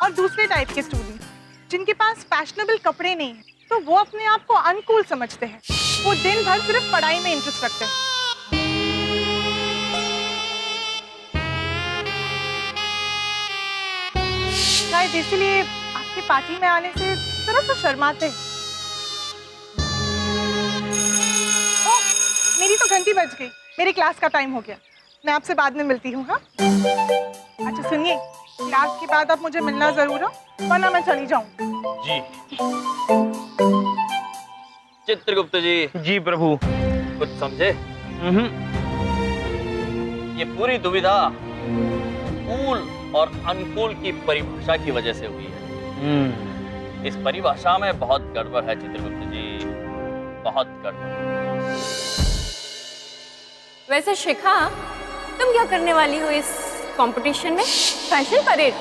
Speaker 8: और दूसरे टाइप के स्टूडेंट्स जिनके पास फैशनेबल कपड़े नहीं हैं, तो वो अपने आप को अनकूल समझते हैं। वो दिन भर सिर्फ पढ़ाई में इंटरेस्ट रखते हैं। शायद इसीलिए आपकी पार्टी में आने से थोड़ा सा शर्माते हैं। ओह, मेरी तो घंटी बज गई, मेरी क्लास का टाइम हो गया। मैं आपसे बाद में मिलती हूँ। हाँ, अच्छा सुनिए, क्लास के बाद आप मुझे मिलना जरूर हो, वरना मैं चली जाऊँ।
Speaker 1: जी चित्रगुप्त जी।
Speaker 3: जी प्रभु।
Speaker 1: कुछ समझे? ये पूरी दुविधा कूल और अनकूल की परिभाषा की वजह से हुई है। इस परिभाषा में बहुत गड़बड़ है चित्रगुप्त जी, बहुत गड़बड़।
Speaker 2: वैसे शिखा, तुम क्या करने वाली हो इस कंपटीशन में? Fashion parade?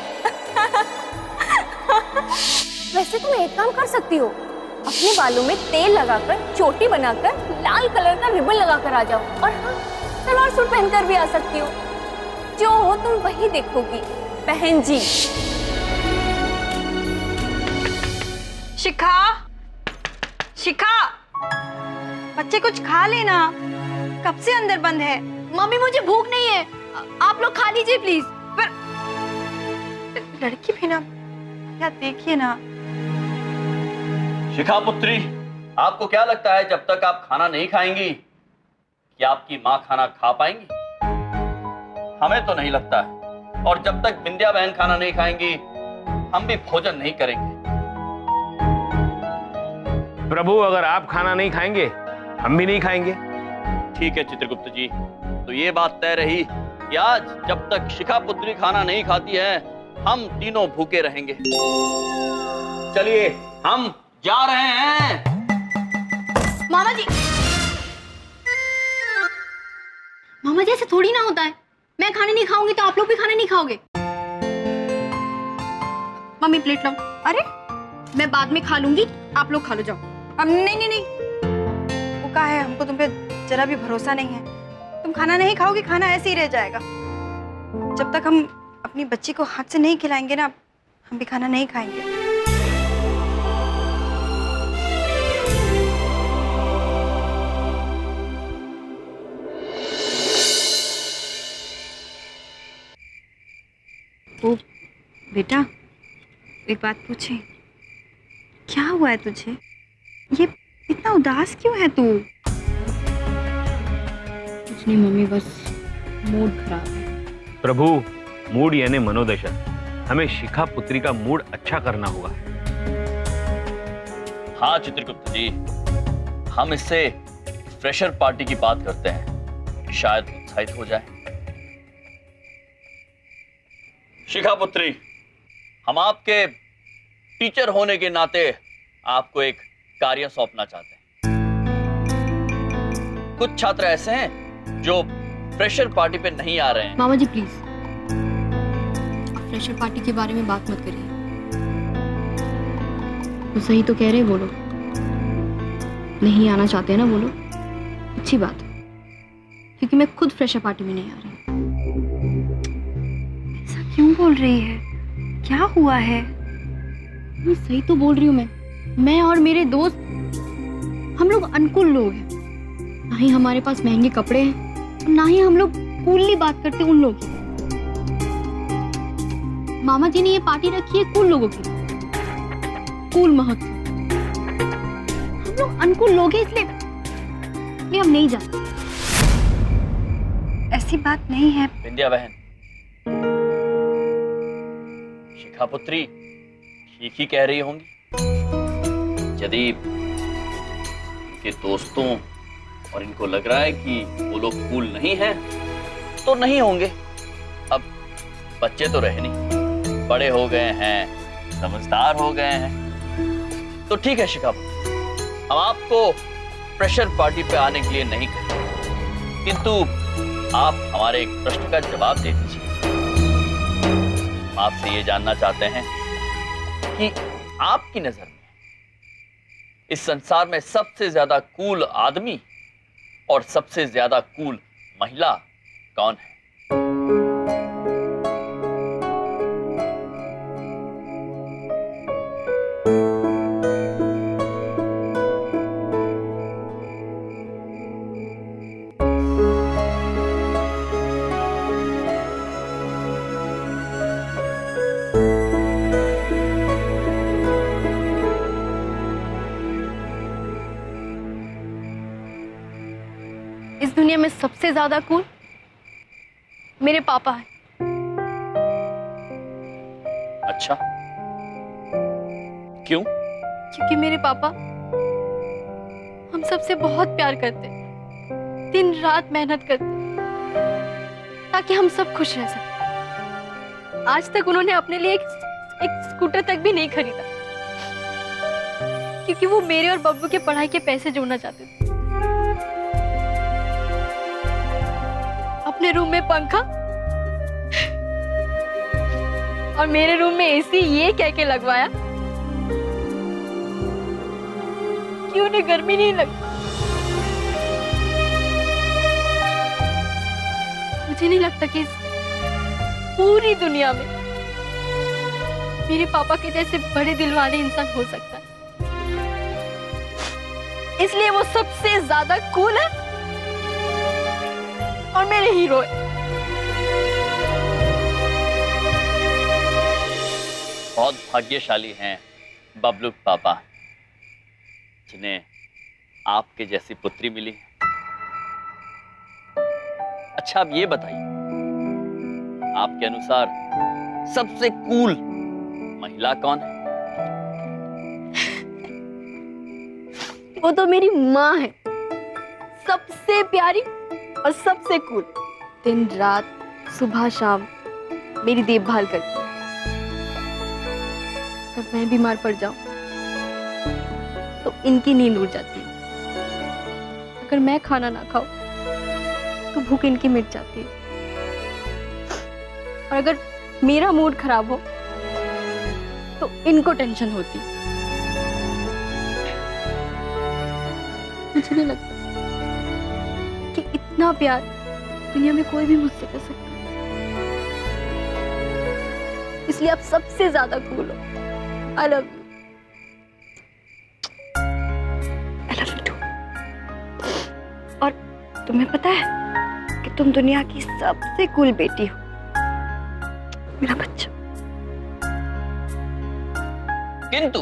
Speaker 2: वैसे तुम एक काम कर सकती हो, अपने बालों में तेल लगाकर, चोटी बनाकर, लाल कलर का रिबन लगाकर आ जाओ। और हाँ, सलवार सूट पहनकर भी आ सकती हो। जो हो तुम वही देखोगी बहन जी।
Speaker 12: शिखा, शिखा, बच्चे कुछ खा लेना, कब से अंदर बंद है।
Speaker 11: मम्मी मुझे भूख नहीं है, आप लोग खा लीजिए प्लीज।
Speaker 12: पर लड़की भी ना, या देखिए ना।
Speaker 1: शिखा पुत्री, आपको क्या लगता है जब तक आप खाना नहीं खाएंगी कि आपकी माँ खाना खा पाएंगी? हमें तो नहीं लगता है। और जब तक बिंदिया बहन खाना नहीं खाएंगी, हम भी भोजन नहीं करेंगे।
Speaker 3: प्रभु, अगर आप खाना नहीं खाएंगे, हम भी नहीं खाएंगे।
Speaker 1: ठीक है चित्रगुप्त जी, तो ये बात तय रही कि आज जब तक शिखा पुत्री खाना नहीं खाती है, हम तीनों भूखे रहेंगे। चलिए, हम जा रहे हैं।
Speaker 11: मामा जी, मामा जी ऐसे थोड़ी ना होता है। मैं खाने नहीं खाऊंगी तो आप लोग भी खाना नहीं खाओगे। मम्मी प्लेट लाओ। अरे मैं बाद में खा लूंगी, आप लोग खा लो, जाओ।
Speaker 12: अब नहीं नहीं नहीं, वो कहा है, हमको तुम पे जरा भी भरोसा नहीं है। तुम खाना नहीं खाओगी, खाना ऐसे ही रह जाएगा। जब तक हम अपनी बच्ची को हाथ से नहीं खिलाएंगे ना, हम भी खाना नहीं खाएंगे। ओ बेटा, एक बात पूछे, क्या हुआ है तुझे? ये इतना उदास क्यों है तू?
Speaker 11: कुछ नहीं मम्मी, बस मूड खराब है।
Speaker 3: प्रभु, मूड यानी मनोदशा। हमें शिखा पुत्री का मूड अच्छा करना होगा।
Speaker 1: हाँ चित्रगुप्त जी, हम इससे फ्रेशर पार्टी की बात करते हैं। शायद प्रोत्साहित हो जाए। शिखा पुत्री, हम आपके टीचर होने के नाते आपको एक कार्य सौंपना चाहते हैं। कुछ छात्र ऐसे हैं जो फ्रेशर पार्टी पे नहीं आ रहे हैं।
Speaker 11: मामा जी प्लीज, फ्रेशर पार्टी के बारे में बात मत करिए। तो सही तो कह रहे वो लोग, नहीं आना चाहते हैं ना वो लोग। अच्छी बात है, क्योंकि मैं खुद फ्रेशर पार्टी में नहीं आ रही।
Speaker 12: ऐसा क्यों बोल रही है? क्या हुआ है?
Speaker 11: मैं सही तो बोल रही हूँ। मैं और मेरे दोस्त, हम लोग अनकूल लोग हैं। ना ही हमारे पास महंगे कपड़े हैं और ना ही हम लोग कूलली बात करते उन लोगों की। मामा जी ने ये पार्टी रखी है कूल लोगों की, कूल महत्व। हम लोग अनकूल लोग हैं, इसलिए हम नहीं जाते।
Speaker 12: ऐसी बात नहीं है
Speaker 1: विंध्या बहन, शिखा पुत्री ठीक ही कह रही होंगी। यदि इनके दोस्तों और इनको लग रहा है कि वो लोग कूल नहीं हैं, तो नहीं होंगे। अब बच्चे तो रहे नहीं, बड़े हो गए हैं, समझदार हो गए हैं, तो ठीक है शिखा, हम आपको प्रेशर पार्टी पे आने के लिए नहीं कहेंगे, किंतु आप हमारे एक प्रश्न का जवाब दे दीजिए। हम आपसे ये जानना चाहते हैं कि आपकी नजर में इस संसार में सबसे ज्यादा कूल आदमी और सबसे ज्यादा कूल महिला कौन है?
Speaker 11: इस दुनिया में सबसे ज्यादा कूल मेरे पापा हैं।
Speaker 1: अच्छा, क्यों?
Speaker 11: क्योंकि मेरे पापा हम सबसे बहुत प्यार करते, दिन रात मेहनत करते ताकि हम सब खुश रह सकें। आज तक उन्होंने अपने लिए एक स्कूटर तक भी नहीं खरीदा, क्योंकि वो मेरे और बब्बू के पढ़ाई के पैसे जोड़ना चाहते थे। अपने रूम में पंखा और मेरे रूम में एसी ये कह के लगवाया कि उन्हें गर्मी नहीं लगती। मुझे नहीं लगता कि इस पूरी दुनिया में मेरे पापा के जैसे बड़े दिल वाले इंसान हो सकता है। इसलिए वो सबसे ज्यादा कूल है और मेरे हीरो है।
Speaker 1: बहुत भाग्यशाली हैं बबलू पापा, जिन्हें आपके जैसी पुत्री मिली। अच्छा, अब ये बताइए, आपके अनुसार सबसे कूल महिला कौन है?
Speaker 11: वो तो मेरी माँ है, सबसे प्यारी और सबसे कूल। दिन रात सुबह शाम मेरी देखभाल करती है। अगर मैं बीमार पड़ जाऊं तो इनकी नींद उड़ जाती है। अगर मैं खाना ना खाऊं तो भूख इनकी मिट जाती है। और अगर मेरा मूड खराब हो तो इनको टेंशन होती है। मुझे नहीं लगता कि इतना प्यार दुनिया में कोई भी मुझसे कर सकता है। इसलिए आप सबसे ज्यादा कूल हो। I love you.
Speaker 12: I love you too. और तुम्हें पता है कि तुम दुनिया की सबसे कूल बेटी हो, मेरा बच्चा।
Speaker 1: किंतु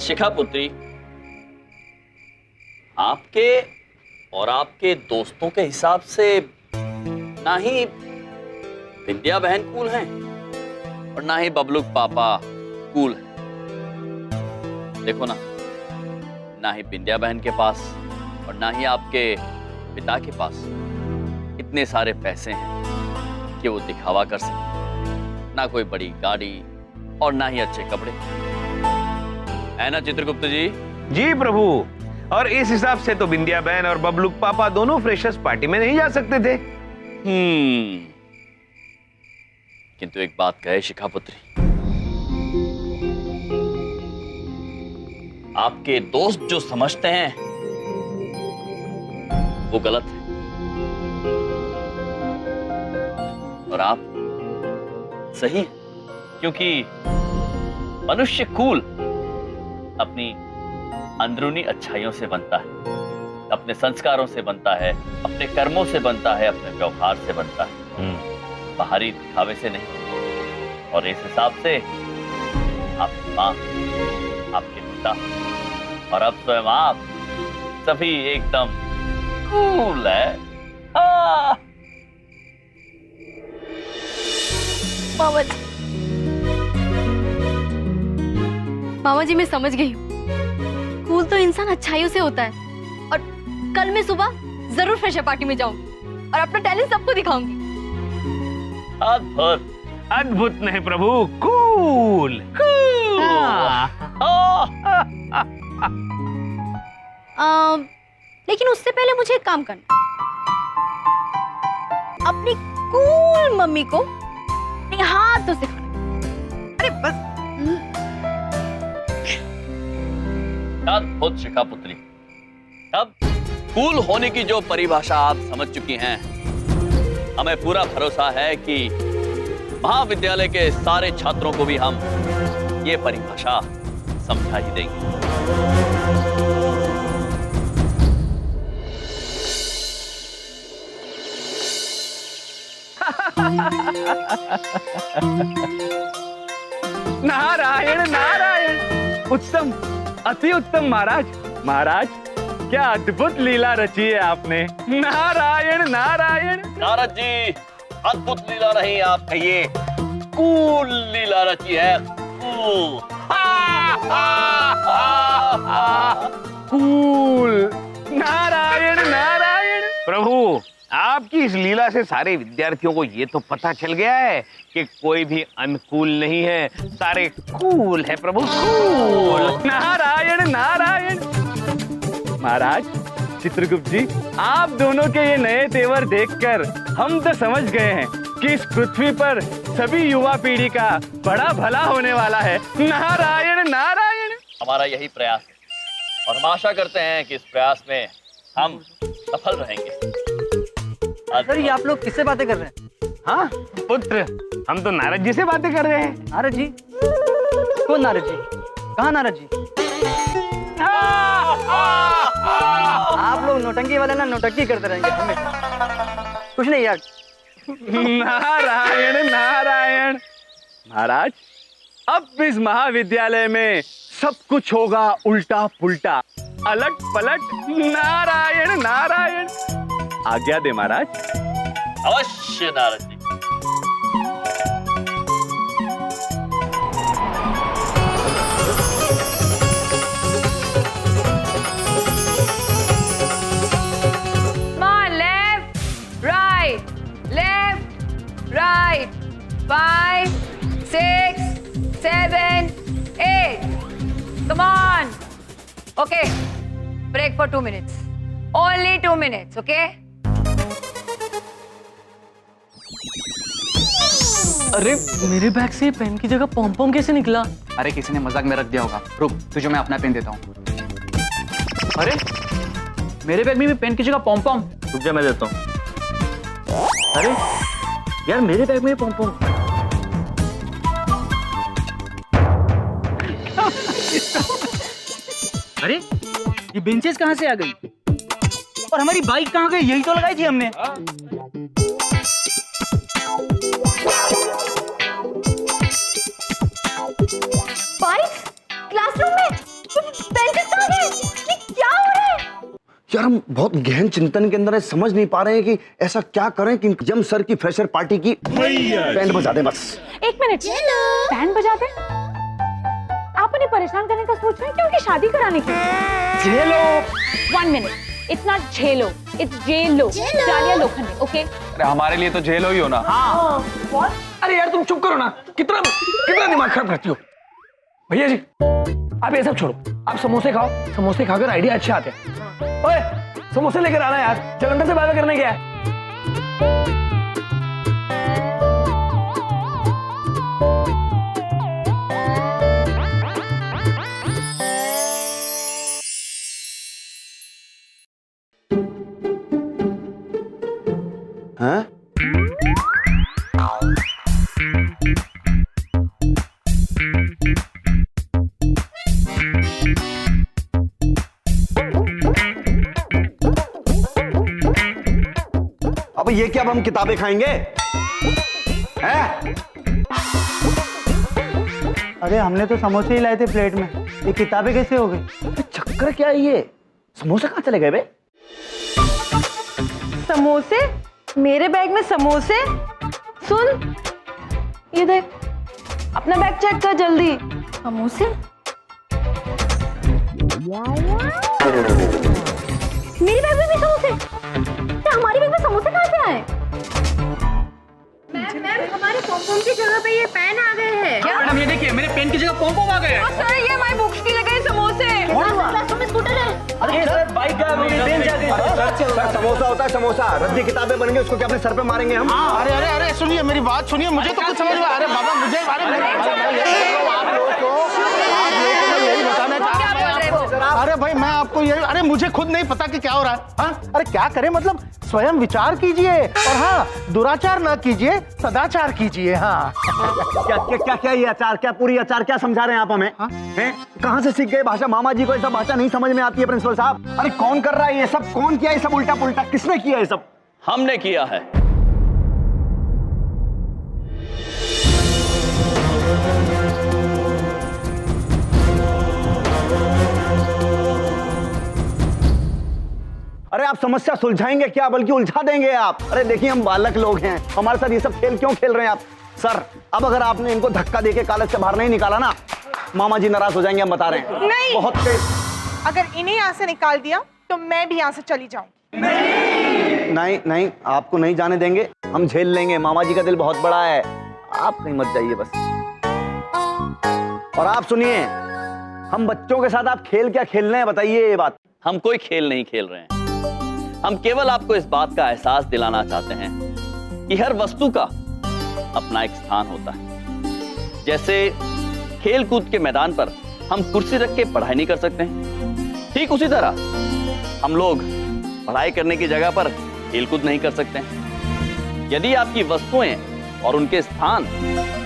Speaker 1: शिखा पुत्री, आपके और आपके दोस्तों के हिसाब से ना ही विंध्या बहन कूल हैं और ना ही बबलू पापा कूल हैं। देखो ना ही विंध्या बहन के पास और ना ही आपके पिता के पास इतने सारे पैसे हैं कि वो दिखावा कर सके, ना कोई बड़ी गाड़ी और ना ही अच्छे कपड़े, है ना चित्रगुप्त जी?
Speaker 3: जी प्रभु, और इस हिसाब से तो बिंदिया बहन और बबलूक पापा दोनों फ्रेशर्स पार्टी में नहीं जा सकते थे।
Speaker 1: किंतु एक बात कहे शिखापुत्री, आपके दोस्त जो समझते हैं वो गलत है, और आप सही हैं, क्योंकि मनुष्य कूल अपनी अंदरूनी अच्छाइयों से बनता है, अपने संस्कारों से बनता है, अपने कर्मों से बनता है, अपने व्यवहार से बनता है, बाहरी दिखावे से नहीं। और इस हिसाब से आपकी माँ, आपके पिता और अब स्वयं आप सभी एकदम कूल है।
Speaker 11: मामा जी मैं समझ गई हूँ, कूल तो इंसान अच्छाइयों से होता है। और कल मैं सुबह जरूर फ्रेशर पार्टी में जाऊंगी और अपना टैलेंट सबको दिखाऊंगी।
Speaker 1: अद्भुत।
Speaker 3: अद्भुत नहीं प्रभु, कूल
Speaker 11: लेकिन उससे पहले मुझे एक काम करना, अपनी कूल मम्मी को अपने हाथों से खाना।
Speaker 4: अरे बस।
Speaker 1: अद्भुत शिखापुत्री। अब कूल होने की जो परिभाषा आप समझ चुकी हैं, हमें पूरा भरोसा है कि महाविद्यालय के सारे छात्रों को भी हम ये परिभाषा समझा ही देंगे।
Speaker 3: नारायण नारायण, उत्तम, अति उत्तम महाराज। महाराज, क्या अद्भुत लीला रची है आपने। नारायण नारायण।
Speaker 1: नारद जी, अद्भुत लीला नहीं, आप कहिए कूल लीला रची है। कूल।
Speaker 3: कूल। नारायण नारायण। प्रभु, आपकी इस लीला से सारे विद्यार्थियों को ये तो पता चल गया है कि कोई भी अनकूल नहीं है, सारे कूल है प्रभु, कूल। नारायण नारायण। महाराज, चित्रगुप्त जी, आप दोनों के ये नए तेवर देखकर हम तो समझ गए हैं कि इस पृथ्वी पर सभी युवा पीढ़ी का बड़ा भला होने वाला है। नारायण नारायण।
Speaker 1: हमारा यही प्रयास है और हम आशा करते हैं कि इस प्रयास में हम सफल रहेंगे।
Speaker 13: सर, ये आप लोग किससे बातें कर रहे हैं?
Speaker 3: हाँ पुत्र, हम तो नारद जी से बातें कर रहे हैं।
Speaker 13: नारद जी? कौन नारद जी? कहाँ नारद जी? आप लोग नौटंकी वाले ना नौटंकी करते रहेंगे, हमें कुछ नहीं यार।
Speaker 3: नारायण नारायण। महाराज, अब इस महाविद्यालय में सब कुछ होगा उल्टा पुल्टा, अलट पलट। नारायण नारायण। आज्ञा दे महाराज।
Speaker 1: अवश्य Narad ji.
Speaker 9: Right. 5, 6, 7, 8. Come on. Okay. Break for 2 minutes. Only 2 minutes, okay?
Speaker 13: अरे, मेरे बैग से पेन की जगह पॉम पॉम कैसे निकला? अरे, किसी ने मजाक में रख दिया होगा। रुक, तुझे मैं अपना पेन देता हूँ। अरे, मेरे बैग में भी पेन की जगह पॉम पॉम।
Speaker 6: रुक जा, मैं देता हूँ।
Speaker 13: अरे यार, मेरे बैग में पॉम पॉम। अरे, ये बेंचेस कहाँ से आ गई? और हमारी बाइक कहाँ गई? यही तो लगाई थी हमने।
Speaker 11: बाइक क्लासरूम में, बेंचेस कहाँ गए? ये क्या हो रहा है?
Speaker 5: यार, हम बहुत गहन चिंतन के अंदर है, समझ नहीं पा रहे हैं कि ऐसा क्या करें कि यम सर की फ्रेशर पार्टी की बैंड बजा दें बस।
Speaker 2: एक मिनट, बैंड बजा दें? आप उन्हें परेशान करने का सोच रहे हैं कि उनकी शादी कराने की?
Speaker 3: झेलो।
Speaker 2: 1 minute, it's not झेलो, it's जेलो। जालिया लोखंडे, okay?
Speaker 3: अरे हमारे लिए तो जेल ही हो ना।
Speaker 10: हाँ। अरे यार तुम चुप करो ना, कितना कितना दिमाग खराब करती हो। भैया जी आप ये सब छोड़ो, आप समोसे खाओ, समोसे खाकर आइडिया अच्छे आते हैं। ओए समोसे लेकर आना यार, जलंधर से बाय करने गया है।
Speaker 5: हैं? अब ये क्या, अब हम किताबें खाएंगे? हैं?
Speaker 15: अरे हमने तो समोसे ही लाए थे प्लेट में, ये किताबें कैसे हो गई?
Speaker 5: चक्कर क्या है ये? समोसे कहाँ चले गए बे?
Speaker 14: समोसे? मेरे बैग में समोसे? सुन, ये देख, अपना बैग चेक कर जल्दी।
Speaker 11: समोसे? मेरे बैग में भी समोसे? हमारे बैग में समोसे कहाँ से आए? मैम हमारे पॉम-पॉम की जगह पे ये पेन आ गए हैं।
Speaker 13: क्या मैडम, ये देखिए मेरे पेन की जगह पॉम-पॉम आ गए हैं।
Speaker 14: सर ये हमारी बुक्स की जगह समोसे।
Speaker 11: क्लासरूम में स्कूटर है।
Speaker 5: अरे सर बाइक का सर समोसा होता है समोसा, रद्दी किताबें बनेंगे, उसको क्या अपने सर पे मारेंगे हम?
Speaker 7: अरे अरे अरे सुनिए मेरी बात सुनिए, मुझे तो कुछ समझ में। अरे बाबा मुझे आप लोगों को मैं यही बताना चाह रहा हूं। अरे भाई मैं आपको ये, अरे मुझे खुद नहीं पता कि क्या हो रहा है। हाँ अरे क्या करें, मतलब स्वयं विचार कीजिए और हाँ दुराचार ना कीजिए, सदाचार कीजिए। हाँ
Speaker 5: क्या क्या क्या क्या ये आचार, क्या पूरी आचार क्या समझा रहे हैं आप हमें? हैं? कहाँ से सीख गए भाषा? मामा जी को ऐसा भाषा नहीं समझ में आती है प्रिंसिपल साहब। अरे कौन कर रहा है ये सब? कौन किया ये सब उल्टा पुल्टा? किसने किया ये सब?
Speaker 1: हमने किया है।
Speaker 5: अरे आप समस्या सुलझाएंगे क्या, बल्कि उलझा देंगे आप। अरे देखिए हम बालक लोग हैं, हमारे साथ ये सब खेल क्यों खेल रहे हैं आप? सर अब अगर आपने इनको धक्का देके कॉलेज से बाहर नहीं निकाला ना, मामा जी नाराज हो जाएंगे, हम बता रहे हैं।
Speaker 8: नहीं,
Speaker 5: बहुत तेज।
Speaker 8: अगर इन्हें यहाँ से निकाल दिया तो मैं भी यहाँ से चली जाऊंगी।
Speaker 5: नहीं नहीं, आपको नहीं जाने देंगे, हम झेल लेंगे। मामा जी का दिल बहुत बड़ा है, आप नहीं मत जाइए बस। और आप सुनिए, हम बच्चों के साथ आप खेल क्या खेल रहे हैं, बताइए ये बात।
Speaker 1: हम कोई खेल नहीं खेल रहे हैं, हम केवल आपको इस बात का एहसास दिलाना चाहते हैं कि हर वस्तु का अपना एक स्थान होता है। जैसे खेल कूद के मैदान पर हम कुर्सी रख के पढ़ाई नहीं कर सकते हैं, ठीक उसी तरह हम लोग पढ़ाई करने की जगह पर खेल कूद नहीं कर सकते हैं। यदि आपकी वस्तुएं और उनके स्थान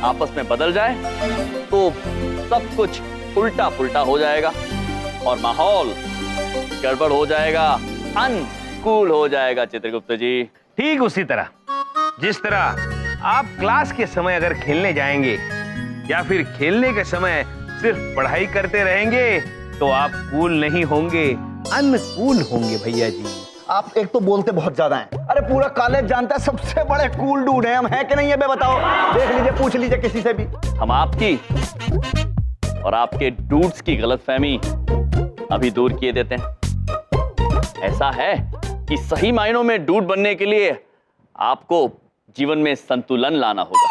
Speaker 1: आपस में बदल जाए तो सब कुछ उल्टा पुल्टा हो जाएगा और माहौल गड़बड़ हो जाएगा, अनकूल हो जाएगा। चित्रगुप्त जी,
Speaker 3: ठीक उसी तरह जिस तरह आप क्लास के समय अगर खेलने जाएंगे या फिर खेलने के समय सिर्फ पढ़ाई करते रहेंगे तो आप कूल नहीं होंगे, अनकूल होंगे भैया जी।
Speaker 5: आप एक तो बोलते बहुत ज्यादा हैं। अरे पूरा कॉलेज जानता है सबसे बड़े कूल डूड हैं हम, हैं कि नहीं है बे बताओ? देख लीजिए, पूछ लीजिए किसी से भी।
Speaker 1: हम आपकी और आपके डूड्स की गलतफहमी अभी दूर किए देते हैं। ऐसा है कि सही मायनों में डूड बनने के लिए आपको जीवन में संतुलन लाना होगा।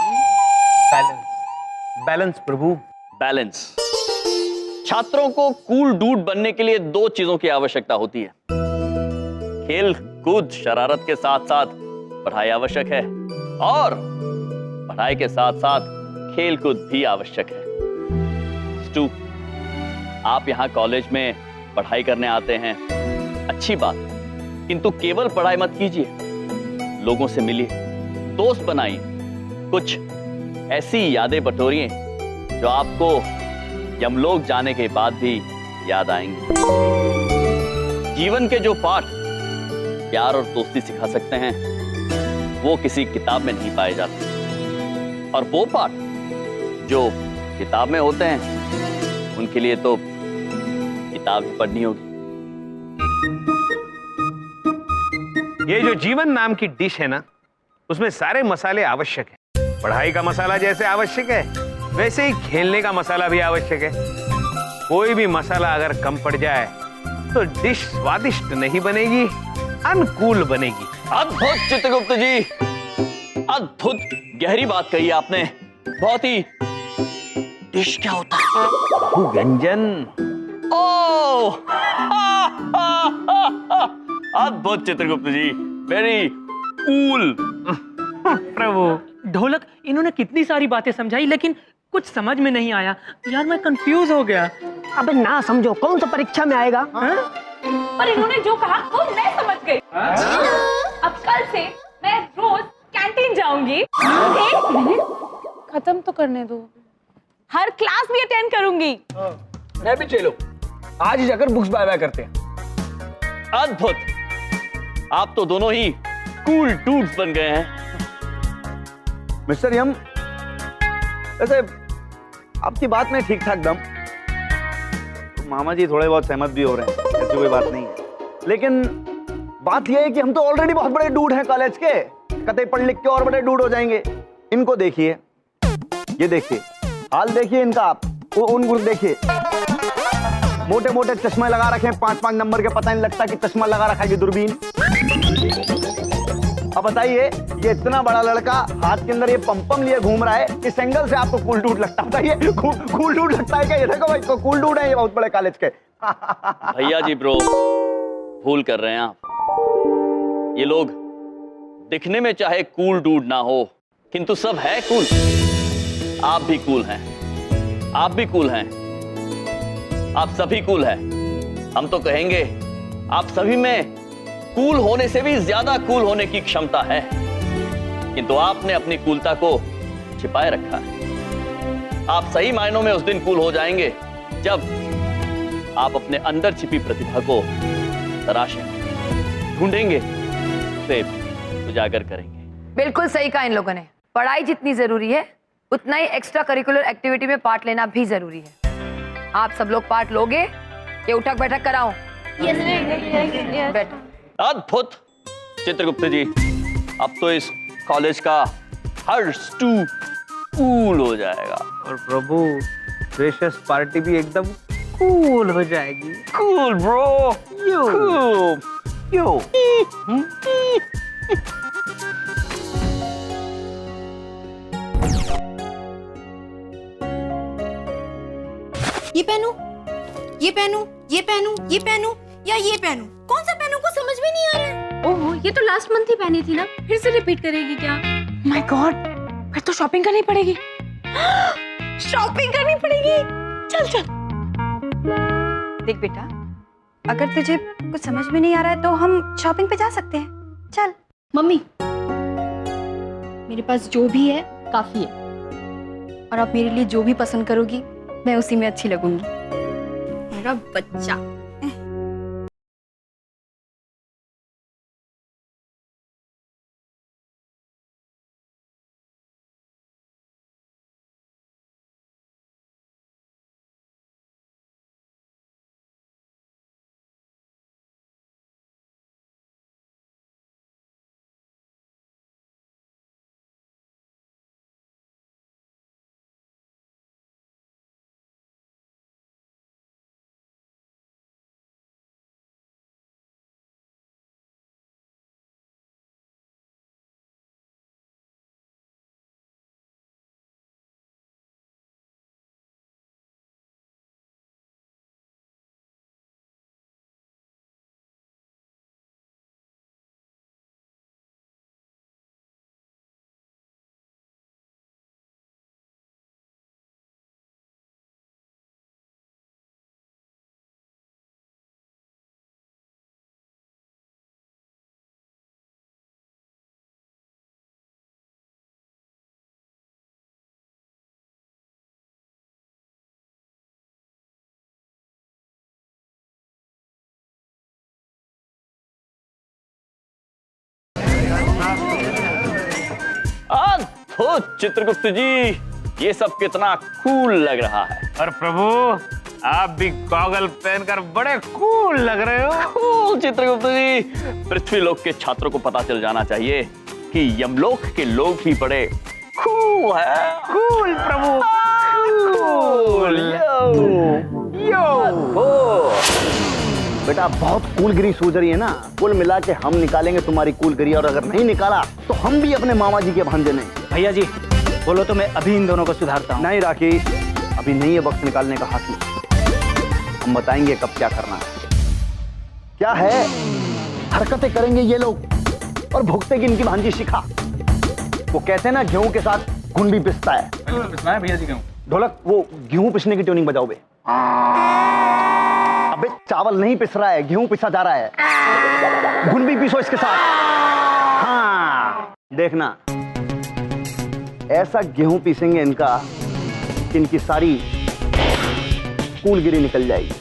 Speaker 3: बैलेंस, बैलेंस प्रभु,
Speaker 1: बैलेंस। छात्रों को कूल डूड बनने के लिए दो चीजों की आवश्यकता होती है, खेल कूद शरारत के साथ साथ पढ़ाई आवश्यक है और पढ़ाई के साथ साथ खेल कूद भी आवश्यक है। स्टू, आप यहाँ कॉलेज में पढ़ाई करने आते हैं, अच्छी बात, किंतु केवल पढ़ाई मत कीजिए, लोगों से मिलिए, दोस्त बनाइए, कुछ ऐसी यादें बटोरिए जो आपको यमलोक जाने के बाद भी याद आएंगे। जीवन के जो पाठ प्यार और दोस्ती सिखा सकते हैं वो किसी किताब में नहीं पाए जाते, और वो पाठ जो किताब में होते हैं उनके लिए तो किताब ही पढ़नी होगी।
Speaker 3: ये जो जीवन नाम की डिश है ना, उसमें सारे मसाले आवश्यक है। पढ़ाई का मसाला जैसे आवश्यक है, वैसे ही खेलने का मसाला भी आवश्यक है। कोई भी मसाला अगर कम पड़ जाए तो डिश स्वादिष्ट नहीं बनेगी, अनकूल बनेगी।
Speaker 1: अद्भुत चित्रगुप्त जी, अद्भुत गहरी बात कही आपने। बहुत ही। डिश क्या होता है?
Speaker 5: व्यंजन।
Speaker 1: ओ अद्भुत चित्रगुप्त जी, वेरी कूल।
Speaker 10: प्रभु, ढोलक इन्होंने कितनी सारी बातें समझाई लेकिन कुछ समझ में नहीं आया यार, मैं कंफ्यूज हो गया।
Speaker 15: अबे ना समझो, कौन सा परीक्षा में आएगा?
Speaker 2: पर इन्होंने जो कहा वो मैं समझ गई। अब कल से मैं रोज कैंटीन जाऊंगी। एक मिनट, खत्म तो करने दो। हर क्लास भी अटेंड करूंगी।
Speaker 10: मैं भी चलो, आज ही जाकर बुक्स बाय बाय करते हैं।
Speaker 1: अद्भुत, आप तो दोनों ही कूल डूड्स बन गए हैं।
Speaker 5: मिस्टर यम, वैसे आपकी बात में ठीक ठाक दम, मामा जी थोड़े बहुत सहमत भी हो रहे हैं, ऐसी कोई बात नहीं है। लेकिन बात यह है कि हम तो ऑलरेडी बहुत बड़े डूड हैं कॉलेज के, कतई पढ़ लिख के और बड़े डूड हो जाएंगे। इनको देखिए, ये देखिए हाल, देखिए इनका आप, उन गुण देखिए, मोटे मोटे चश्मे लगा रखे हैं, 5-5 नंबर के, पता नहीं लगता कि चश्मा लगा रखा है कि दूरबीन। अब बताइए, ये इतना बड़ा लड़का हाथ के अंदर ये पंपम लिए घूम रहा है, इस एंगल से आपको कूल डूड लगता है? बताइए, कूल डूड लगता है क्या? ये देखो भाई, कूल डूड है ये, बहुत बड़े कॉलेज के।
Speaker 1: भैया जी ब्रो, भूल कर रहे हैं आप। ये लोग दिखने में चाहे कूल डूड ना हो, किंतु सब है कूल। आप भी कूल हैं, आप भी कूल हैं, आप सभी कूल हैं। हम तो कहेंगे आप सभी में कूल होने से भी ज्यादा कूल होने की क्षमता है, किंतु आपने अपनी कूलता को छिपाए रखा है। आप सही मायनों में उस दिन कूल हो जाएंगे जब आप अपने अंदर छिपी प्रतिभा को तराशेंगे, ढूंढेंगे, उसे उजागर करेंगे।
Speaker 9: बिल्कुल सही कहा इन लोगों ने। पढ़ाई जितनी जरूरी है उतना ही एक्स्ट्रा करिकुलर एक्टिविटी में पार्ट लेना भी जरूरी है। आप सब लोग पार्ट लोगे कि उठक बैठक कराऊं? बैठो।
Speaker 1: अद्भुत चित्रगुप्त जी, अब तो इस कॉलेज का हर स्टू कूल हो जाएगा।
Speaker 4: और प्रभु, फ्रेशर्स पार्टी भी एकदम कूल हो जाएगी।
Speaker 1: Cool bro, cool.
Speaker 4: यो।
Speaker 12: ये पहनूं, ये पहनूं, ये पहनूं, ये पहनूं या ये पहनूं? कौन सा पहनूं को समझ में नहीं आ रहा है।
Speaker 11: ओहो, ये तो लास्ट मंथ ही पहनी थी ना, फिर से रिपीट करेगी क्या?
Speaker 2: माय गॉड, फिर तो शॉपिंग करनी पड़ेगी। शॉपिंग करनी पड़ेगी। चल चल।
Speaker 12: देख बेटा, अगर तुझे कुछ समझ में नहीं आ रहा है तो हम शॉपिंग पे जा सकते हैं। चल।
Speaker 11: मम्मी, मेरे पास जो भी है काफी है,
Speaker 12: और आप मेरे लिए जो भी पसंद करोगी मैं उसी में अच्छी लगूंगी।
Speaker 11: मेरा बच्चा।
Speaker 1: अद्भुत चित्रगुप्त जी, ये सब कितना कूल लग रहा है।
Speaker 3: और प्रभु, आप भी गॉगल पहनकर बड़े कूल लग रहे हो।
Speaker 1: कूल चित्रगुप्त जी, पृथ्वी लोक के छात्रों को पता चल जाना चाहिए कि यमलोक के लोग भी बड़े कूल है।
Speaker 3: कूल प्रभु,
Speaker 1: कूल। यो।
Speaker 5: बेटा बहुत कूलगिरी सूझ रही है ना, कुल मिला के हम निकालेंगे तुम्हारी कूलगिरी, और अगर नहीं निकाला तो हम भी अपने मामा जी के भांजे नहीं।
Speaker 15: भैया जी बोलो तो मैं अभी इन दोनों को सुधारता हूँ।
Speaker 5: नहीं राखी, अभी नहीं है वक्त निकालने का हाथी, हम बताएंगे कब क्या करना है। क्या है हरकतें करेंगे ये लोग और भुगतेगी इनकी भांजी शिखा। वो कहते हैं ना गेहूं के साथ घुन भी पिसता है।
Speaker 13: तो पिसना है भैया जी गेहूं।
Speaker 5: ढोलक वो गेहूं पिसने की ट्यूनिंग बजाओ बे। अबे चावल नहीं पिस रहा है, गेहूं पिसा जा रहा है, घुन भी पिसो इसके साथ। हाँ देखना ऐसा गेहूं पीसेंगे इनका कि इनकी सारी कूलगिरी निकल जाएगी।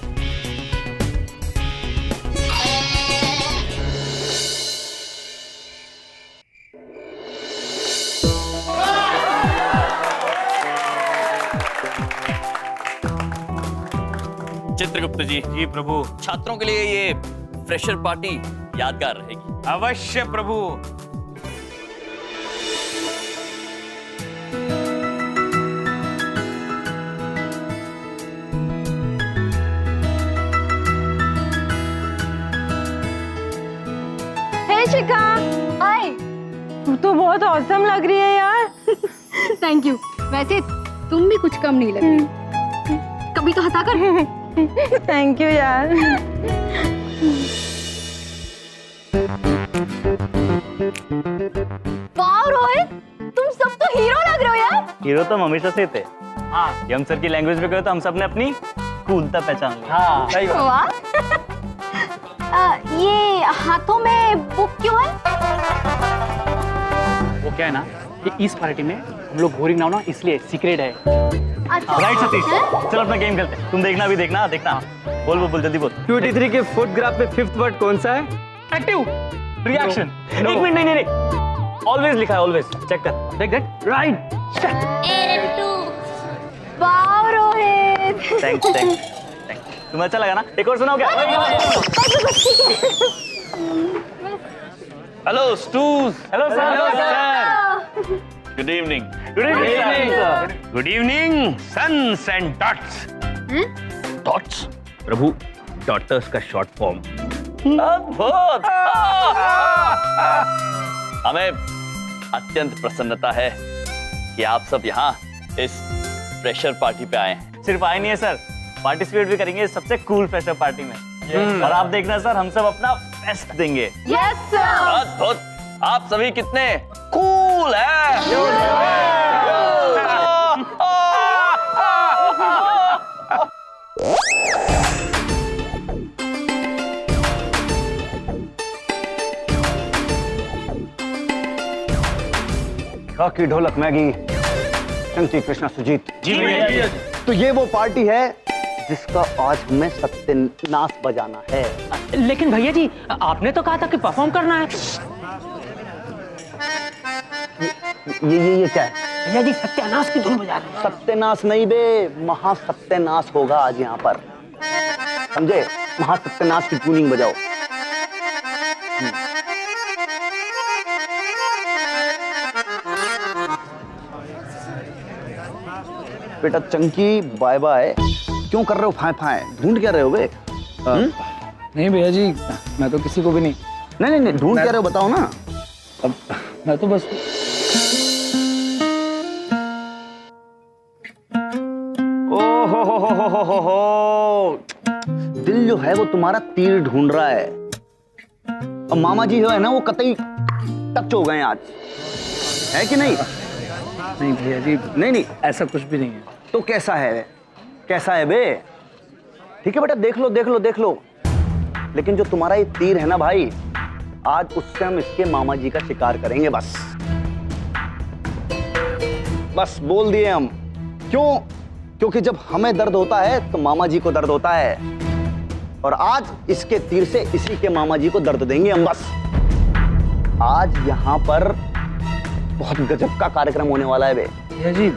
Speaker 1: चित्रगुप्त जी।
Speaker 3: जी प्रभु।
Speaker 1: छात्रों के लिए ये फ्रेशर पार्टी यादगार रहेगी।
Speaker 3: अवश्य प्रभु।
Speaker 2: हे शिखा,
Speaker 11: हाय।
Speaker 14: तू तो बहुत औसम लग रही है यार।
Speaker 11: Thank you. वैसे तुम भी कुछ कम नहीं लग रही, कभी तो हंसा कर।
Speaker 14: थैंक यू यार।
Speaker 11: वाह रोहित, तुम सब तो हीरो लग रहे हो यार।
Speaker 6: हीरो तो हम हमेशा से थे। हाँ यम सर की लैंग्वेज में कहो तो हम सब ने अपनी कूलता पहचान ली। हाँ सही बात।
Speaker 11: वाह। ये हाथों में बुक क्यों है?
Speaker 13: वो क्या है ना कि इस पार्टी में हम लोग घोरी ना इसलिए सीक्रेट है।
Speaker 11: अच्छा।
Speaker 6: राइट सतीश, चल अपना गेम खेलते हैं। तुम देखना अभी, देखना देखना। बोल बोल बोल जल्दी बोल।
Speaker 13: 23 के फोर्थ ग्राफ में फिफ्थ वर्ड कौन सा है? Active reaction.
Speaker 6: एक मिनट, नहीं नहीं नहीं, ऑलवेज लिखा है, ऑलवेज चेक कर।
Speaker 13: देख देख राइट।
Speaker 11: वाह रोहित।
Speaker 6: Thanks thanks. तुम्हें अच्छा लगा ना? एक और सुनाओ क्या? Hello stooges. Hello sir. Hello sir.
Speaker 1: Good evening.
Speaker 6: Good evening sir. Good evening sons and dots.
Speaker 1: Dots?
Speaker 3: प्रभु डॉटर्स का शॉर्ट फॉर्म।
Speaker 1: अद्भुत। हमें अत्यंत प्रसन्नता है कि आप सब यहाँ इस फ्रेशर पार्टी पे आए हैं।
Speaker 6: सिर्फ आए नहीं है सर, पार्टिसिपेट भी करेंगे सबसे कूल फ्रेशर पार्टी में। और आप देखना सर, हम सब अपना बेस्ट देंगे।
Speaker 11: Yes sir.
Speaker 1: अद्भुत। आप सभी कितने कूल हैं।
Speaker 5: राखी, ढोलक, मैगी, चंकी, कृष्णा, सुजीत।
Speaker 6: जी भैया।
Speaker 5: तो ये वो पार्टी है जिसका आज हमें सत्यानाश बजाना है।
Speaker 13: लेकिन भैया जी आपने तो कहा था कि परफॉर्म करना है।
Speaker 5: ये क्या है?
Speaker 13: भैया जी सत्यानाश की धुन बजा रहे हैं।
Speaker 5: सत्यानाश नहीं बे, महासत्यानाश होगा आज यहाँ पर, समझे? महासत्यानाश की ट्यूनिंग बजाओ। बेटा चंकी बाय बाय। क्यों कर रहे हो फाय फाय? ढूंढ क्या रहे हो बे?
Speaker 13: नहीं भैया जी मैं तो किसी को भी नहीं।
Speaker 5: नहीं नहीं ढूंढ क्या रहे हो बताओ ना।
Speaker 13: अब मैं तो बस
Speaker 5: ओ हो। दिल जो है वो तुम्हारा तीर ढूंढ रहा है, और मामा जी जो है ना वो कतई टच हो गए आज, है कि नहीं?
Speaker 13: नहीं भैया जी
Speaker 5: नहीं
Speaker 13: ऐसा कुछ भी नहीं है।
Speaker 5: तो कैसा है? कैसा है बे? ठीक है बेटा, देख लो देख लो देख लो, लेकिन जो तुम्हारा ये तीर है ना भाई, आज उससे हम इसके मामा जी का शिकार करेंगे। बस बोल दिए हम। क्यों? क्योंकि जब हमें दर्द होता है तो मामा जी को दर्द होता है, और आज इसके तीर से इसी के मामा जी को दर्द देंगे हम। बस आज यहाँ पर बहुत गजब का कार्यक्रम होने वाला है बे।
Speaker 13: भैया जी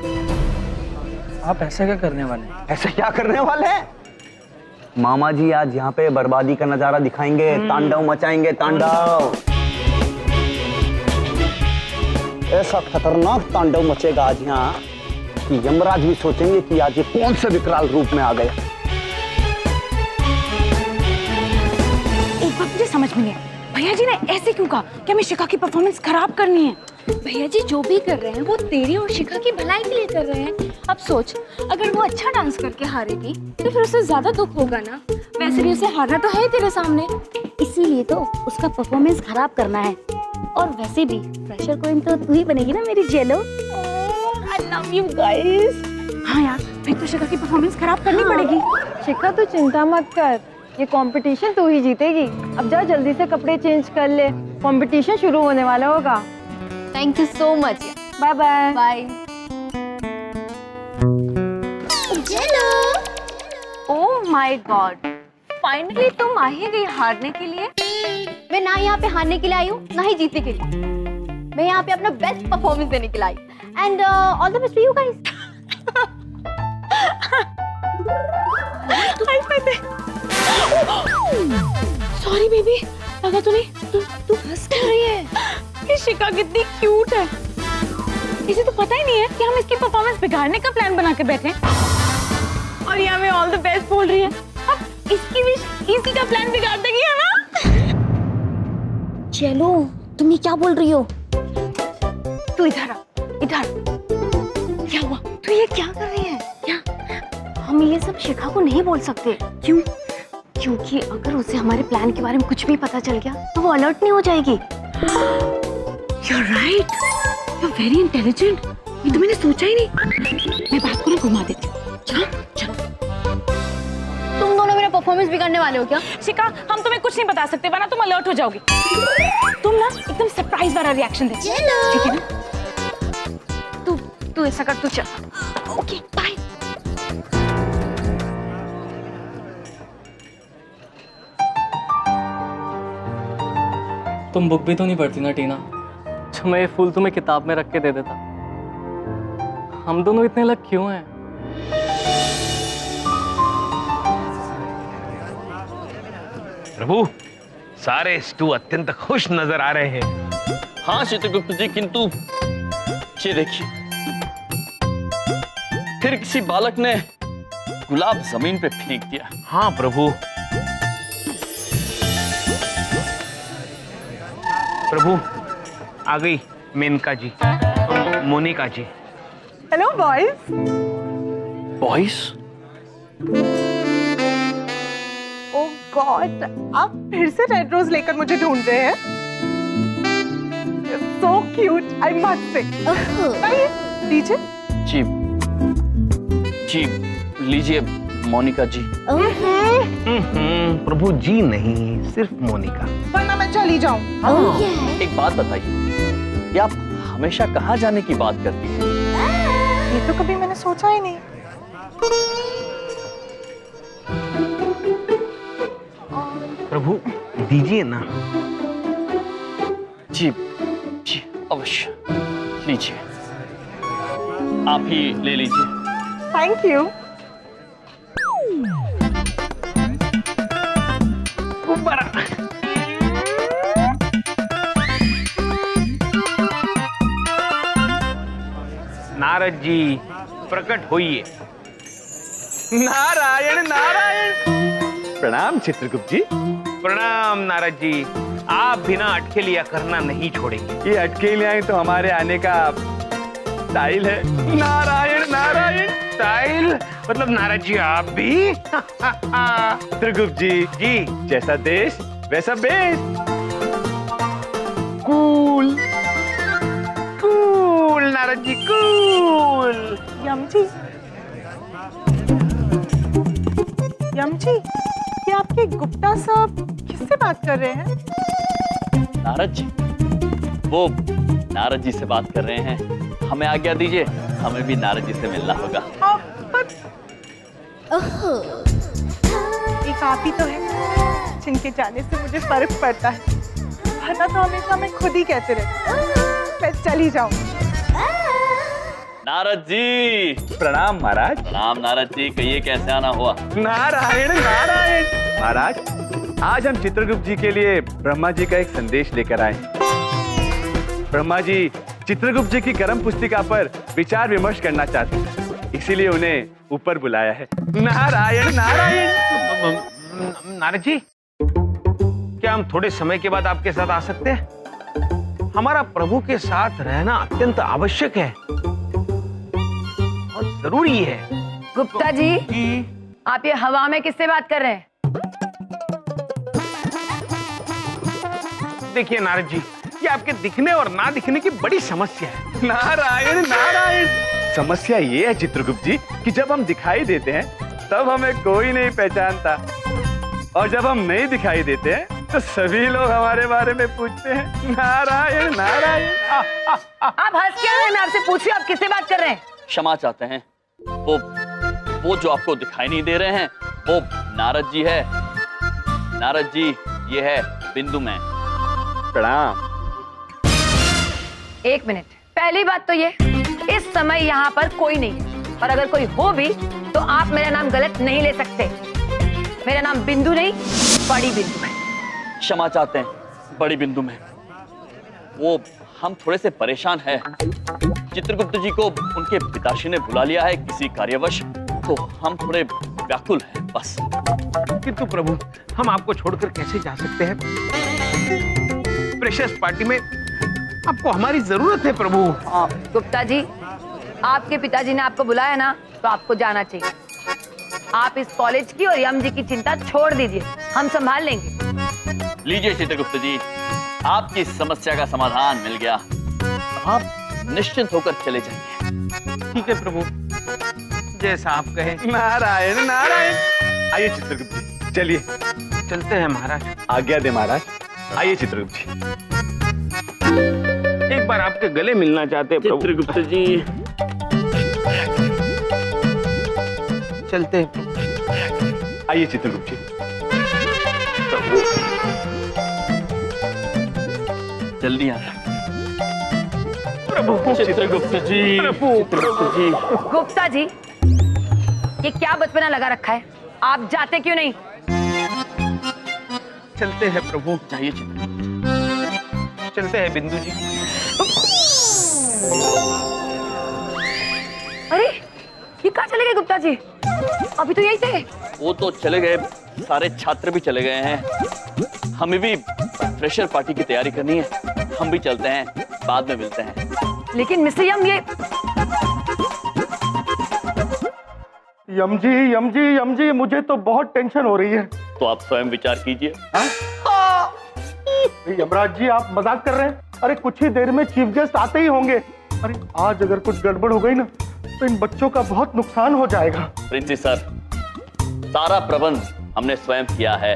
Speaker 13: आप ऐसा क्या करने वाले हैं?
Speaker 5: ऐसा क्या करने वाले हैं? मामा जी आज यहाँ पे बर्बादी का नजारा दिखाएंगे, तांडव मचाएंगे, तांडव। ऐसा खतरनाक तांडव मचेगा आज यहाँ कि यमराज भी सोचेंगे कि आज ये कौन से विकराल रूप में आ गए।
Speaker 2: समझ में नहीं आया। भैया जी ने ऐसे क्यों कहा कि हमें शिखा की परफॉर्मेंस खराब करनी है?
Speaker 11: भैया जी जो भी कर रहे हैं वो तेरी और शिखा की भलाई के लिए कर रहे हैं। अब सोच, अगर वो अच्छा डांस करके हारेगी तो फिर उसे ज्यादा दुख होगा ना। वैसे भी उसे हारना तो है ही तेरे सामने, इसीलिए तो उसका परफॉर्मेंस खराब करना है। और वैसे भी फ्रेशर क्वीन तो तू ही बनेगी ना मेरी जेलो।
Speaker 2: I love you guys. हाँ यार, फिर तो शिखा की परफॉर्मेंस खराब करनी पड़ेगी।
Speaker 14: शिखा तू चिंता मत कर, ये कंपटीशन तू ही जीतेगी। अब जा जल्दी से कपड़े चेंज कर ले, कंपटीशन शुरू होने वाला होगा।
Speaker 11: Thank you so much.
Speaker 14: Bye bye.
Speaker 11: Bye.
Speaker 2: Oh my god, finally तुम आ ही गई हारने के लिए।
Speaker 11: मैं ना यहाँ पे हारने के लिए आई हूँ ना ही जीतने के लिए। मैं यहाँ पे अपना बेस्ट परफॉर्मेंस देने के लिए आई। And all the best to you guys.
Speaker 2: Sorry baby, लगा तूने। तू हंस कर रही है। ये शिखा कितनी क्यूट है। इसे तो पता ही नहीं है कि हम इसकी परफॉर्मेंस बिगाड़ने का प्लान बना के बैठे हैं। और ये हमें ऑल द बेस्ट बोल रही है। अब इसकी विश इसी का प्लान बिगाड़ देगी, है ना?
Speaker 11: चलो, तुम ये क्या बोल रही हो?
Speaker 2: तू इधर आ, इधर। क्या हुआ? तू ये क्या कर रही है? क्या?
Speaker 11: हम ये सब शिखा को नहीं बोल सकते।
Speaker 2: क्यों?
Speaker 11: क्योंकि अगर उसे हमारे प्लान के बारे में कुछ भी पता चल गया तो वो अलर्ट नहीं हो जाएगी।
Speaker 2: You're right. You're very intelligent. ये तो मैंने सोचा ही नहीं। मैं बात को ना घुमा देती हूँ। चलो चलो।
Speaker 11: तुम दोनों मेरा परफॉर्मेंस बिगाड़ने वाले हो क्या?
Speaker 2: शिखा, हम तुम्हें कुछ नहीं बता सकते वरना तुम अलर्ट हो जाओगी। तुम ना एकदम सरप्राइज वाला रिएक्शन दे, ठीक है ना? तू ऐसा कर, तू चल। Okay bye.
Speaker 13: तुम बुक भी तो नहीं पढ़ती ना टीना, जो मैं ये फूल तुम्हें किताब में रख के दे देता। हम दोनों इतने अलग क्यों हैं?
Speaker 3: प्रभु, सारे स्टू अत्यंत खुश नजर आ रहे हैं।
Speaker 1: हाँ चित्रगुप्त जी, किंतु ये देखिए, फिर किसी बालक ने गुलाब जमीन पे फेंक दिया।
Speaker 3: हाँ प्रभु। प्रभु, आ गई Menaka ji, Monica ji.
Speaker 8: Hello boys.
Speaker 1: Boys?
Speaker 8: Oh god, आप फिर से रेड रोज लेकर मुझे ढूंढ रहे हैं? So cute, I must say. लीजिए।
Speaker 1: जी जी, लीजिए मोनिका जी।
Speaker 3: प्रभु जी नहीं, सिर्फ मोनिका।
Speaker 8: वरना मैं चली जाऊं।
Speaker 1: एक बात बताइए, ये आप हमेशा कहाँ जाने की बात करती हैं?
Speaker 8: ये तो कभी मैंने सोचा ही नहीं।
Speaker 3: प्रभु दीजिए ना।
Speaker 1: जी जी अवश्य, लीजिए, आप ही ले लीजिए।
Speaker 8: Thank you.
Speaker 3: नारद जी प्रकट होइए। नारायण नारायण।
Speaker 5: प्रणाम चित्रगुप्त जी।
Speaker 3: प्रणाम नारद जी, आप बिना अटकेलियां करना नहीं छोड़ेंगे।
Speaker 5: ये अटकेलियां तो हमारे आने का स्टाइल है।
Speaker 3: नारायण नारायण। स्टाइल मतलब नारद जी आप भी?
Speaker 5: चित्रगुप्त जी
Speaker 3: जी,
Speaker 5: जैसा देश वैसा base. Cool
Speaker 3: cool Narad ji, cool.
Speaker 8: यम जी, यम जी, ये आपके गुप्ता साहब किससे बात कर रहे हैं?
Speaker 1: नारद जी, वो नारद जी से बात कर रहे हैं। हमें आज्ञा दीजिए, हमें भी नारद जी से मिलना होगा।
Speaker 8: एक आप ही तो है जिनके जाने से मुझे फर्क पड़ता है, वरना तो हमेशा मैं खुद ही कहते रहती। मैं चली जाऊं।
Speaker 1: नारद जी।
Speaker 5: प्रणाम महाराज।
Speaker 1: प्रणाम नारद जी, कहिए कैसे आना हुआ?
Speaker 5: नारायण नारायण। महाराज, आज हम चित्रगुप्त जी के लिए ब्रह्मा जी का एक संदेश लेकर आए। ब्रह्मा जी चित्रगुप्त जी की कर्म पुस्तिका पर विचार विमर्श करना चाहते हैं, इसीलिए उन्हें ऊपर बुलाया है। नारायण नारायण।
Speaker 3: नारद जी, क्या हम थोड़े समय के बाद आपके साथ आ सकते हैं? हमारा प्रभु के साथ रहना अत्यंत आवश्यक है, बहुत जरूरी है।
Speaker 9: गुप्ता जी, आप ये हवा में किससे बात कर रहे हैं?
Speaker 3: देखिए नारद जी, ये आपके दिखने और ना दिखने की बड़ी समस्या है। नारायण नारायण।
Speaker 5: समस्या ये है चित्रगुप्त जी कि जब हम दिखाई देते हैं तब हमें कोई नहीं पहचानता, और जब हम नहीं दिखाई देते हैं तो सभी लोग हमारे बारे में पूछते हैं नारायण नारायण।
Speaker 9: आप हंस क्या रहे हैं? मैं आपसे पूछ रही हूँ, आप किससे बात कर रहे हैं?
Speaker 1: क्षमा चाहते हैं, वो जो आपको दिखाई नहीं दे रहे हैं वो नारद जी है। नारद जी, ये है बिंदु में।
Speaker 5: प्रणाम।
Speaker 9: एक मिनट, पहली बात तो ये, इस समय यहाँ पर कोई नहीं है, और अगर कोई हो भी तो आप मेरा नाम गलत नहीं ले सकते। मेरा नाम बिंदु नहीं, बड़ी बिंदु है।
Speaker 1: क्षमा चाहते हैं, बड़ी बिंदु में। वो हम थोड़े से परेशान हैं। चित्रगुप्त जी को उनके पिताश्री ने बुला लिया है किसी कार्यवश, तो हम थोड़े व्याकुल हैं बस।
Speaker 3: किंतु प्रभु, हम आपको छोड़कर कैसे जा सकते हैं? प्रेशियस पार्टी में आपको हमारी जरूरत है प्रभु।
Speaker 9: गुप्ता जी, आपके पिताजी ने आपको बुलाया ना, तो आपको जाना चाहिए। आप इस कॉलेज की और यम जी की चिंता छोड़ दीजिए, हम संभाल लेंगे।
Speaker 1: लीजिए चित्रगुप्त जी, आपकी समस्या का समाधान मिल गया। आप निश्चिंत होकर चले जाइए।
Speaker 3: ठीक है प्रभु, जैसा आप कहें।
Speaker 5: नारायण नारायण। आइए चित्रगुप्त जी, चलिए
Speaker 3: चलते हैं महाराज।
Speaker 5: आज्ञा दे महाराज। आइए चित्रगुप्त जी।
Speaker 3: एक बार आपके गले मिलना चाहते हैं प्रभु।
Speaker 1: चित्रगुप्त जी,
Speaker 3: चलते हैं।
Speaker 5: आइए चित्रगुप्त जी।
Speaker 1: जल्दी आ
Speaker 3: प्रभु।
Speaker 1: चित्रगुप्त जी, चित्रगुप्त जी।
Speaker 9: गुप्ता जी, ये क्या बचपना लगा रखा है? आप जाते क्यों नहीं?
Speaker 3: चलते हैं प्रभु।
Speaker 1: चाहिए चित्रगुप्त।
Speaker 3: चलते हैं बिंदु जी।
Speaker 9: अरे, ये कहाँ चले गए गुप्ता जी? अभी तो यही थे।
Speaker 1: वो तो चले गए, सारे छात्र भी चले गए हैं। हमें भी फ्रेशर पार्टी की तैयारी करनी है, हम भी चलते हैं, बाद में मिलते हैं।
Speaker 9: लेकिन मिस्टर यम, ये
Speaker 7: यम जी, मुझे तो बहुत टेंशन हो रही है।
Speaker 1: तो आप स्वयं विचार कीजिए।
Speaker 7: यमराज जी, आप मजाक कर रहे हैं? अरे कुछ ही देर में चीफ गेस्ट आते ही होंगे। अरे आज अगर कुछ गड़बड़ हो गई ना तो इन बच्चों का बहुत नुकसान हो जाएगा।
Speaker 1: प्रिंसिस सर, सारा प्रबंध हमने स्वयं किया है,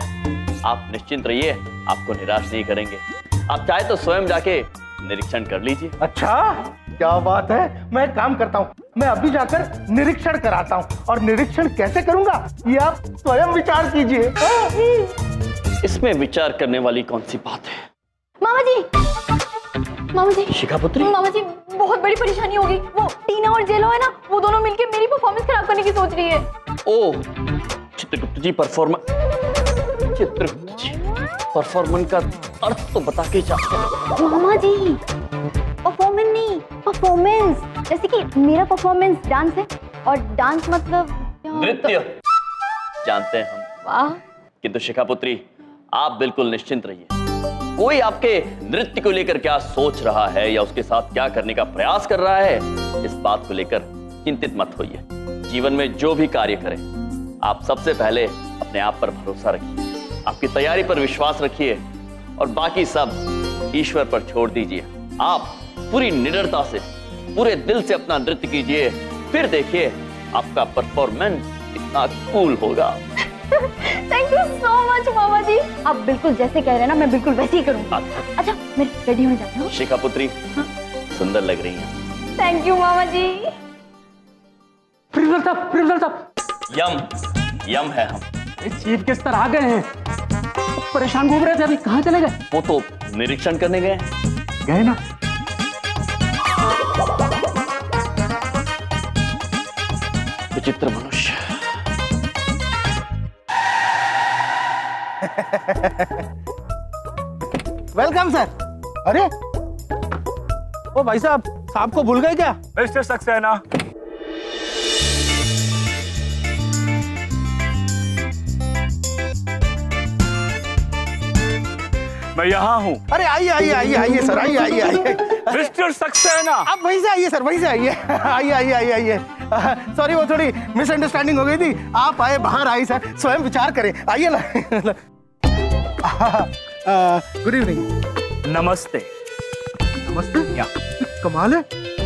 Speaker 1: आप निश्चिंत रहिए, आपको निराश नहीं करेंगे। आप चाहे तो स्वयं जाके निरीक्षण कर लीजिए।
Speaker 7: अच्छा, क्या बात है। मैं एक काम करता हूँ, मैं अभी जाकर निरीक्षण कराता हूँ। और निरीक्षण कैसे करूंगा ये आप स्वयं विचार कीजिए।
Speaker 1: इसमें विचार करने वाली कौन सी बात है?
Speaker 11: मामा जी,
Speaker 1: शिखापुत्री,
Speaker 11: मामा जी, बहुत बड़ी परेशानी होगी। वो टीना और जेलो है ना, वो दोनों मिलके मेरी परफॉर्मेंस खराब करने की सोच रही है।
Speaker 1: ओ चित्रगुप्त जी, परफॉर्मेंस का अर्थ तो बता के जाते हैं।
Speaker 11: मामा जी, परफॉर्मेंस नहीं, परफॉर्मेंस। जैसे कि मेरा परफॉर्मेंस डांस है और डांस मतलब
Speaker 1: नृत्य। जानते हैं हम।
Speaker 11: वाह।
Speaker 1: किंतु शिखापुत्री, आप बिल्कुल निश्चिंत रहिए। कोई आपके नृत्य को लेकर क्या सोच रहा है या उसके साथ क्या करने का प्रयास कर रहा है, इस बात को लेकर चिंतित मत होइए। जीवन में जो भी कार्य करें, आप सबसे पहले अपने आप पर भरोसा रखिए, आपकी तैयारी पर विश्वास रखिए, और बाकी सब ईश्वर पर छोड़ दीजिए। आप पूरी निडरता से, पूरे दिल से अपना नृत्य कीजिए, फिर देखिए आपका परफॉर्मेंस कितना कूल होगा।
Speaker 11: थैंक यू सो मच मामा जी। आप बिल्कुल जैसे कह रहे हैं ना, मैं बिल्कुल वैसे ही करूंगी। अच्छा, मैं रेडी होने जाती हूँ।
Speaker 1: शिखापुत्री, सुंदर लग रही हैं।
Speaker 11: थैंक यू मामा जी।
Speaker 10: प्रिंसिपल साहब,
Speaker 1: यम है हम।
Speaker 10: चीफ गेस्ट आ गए हैं। परेशान घूम रहे थे, अभी कहाँ चले गए?
Speaker 1: वो तो निरीक्षण करने गए
Speaker 10: ना।
Speaker 1: विचित्र मनुष्य।
Speaker 7: Welcome sir. अरे ओ भाई साहब को भूल गए क्या?
Speaker 5: मिस्टर सक्सेना,
Speaker 1: मैं यहाँ हूँ।
Speaker 7: अरे आइए आइए आइए आइए सर, आइए आइए आइए।
Speaker 1: मिस्टर सक्सेना,
Speaker 7: आप वहीं से आइए सर, वहीं से आइए। आइए आइए आइए आइए। सॉरी, वो थोड़ी मिसअंडरस्टैंडिंग हो गई थी। आप आए, बाहर आई सर, स्वयं विचार करें। आइए ना। Good evening.
Speaker 1: नमस्ते।
Speaker 7: नमस्ते। या कमाल है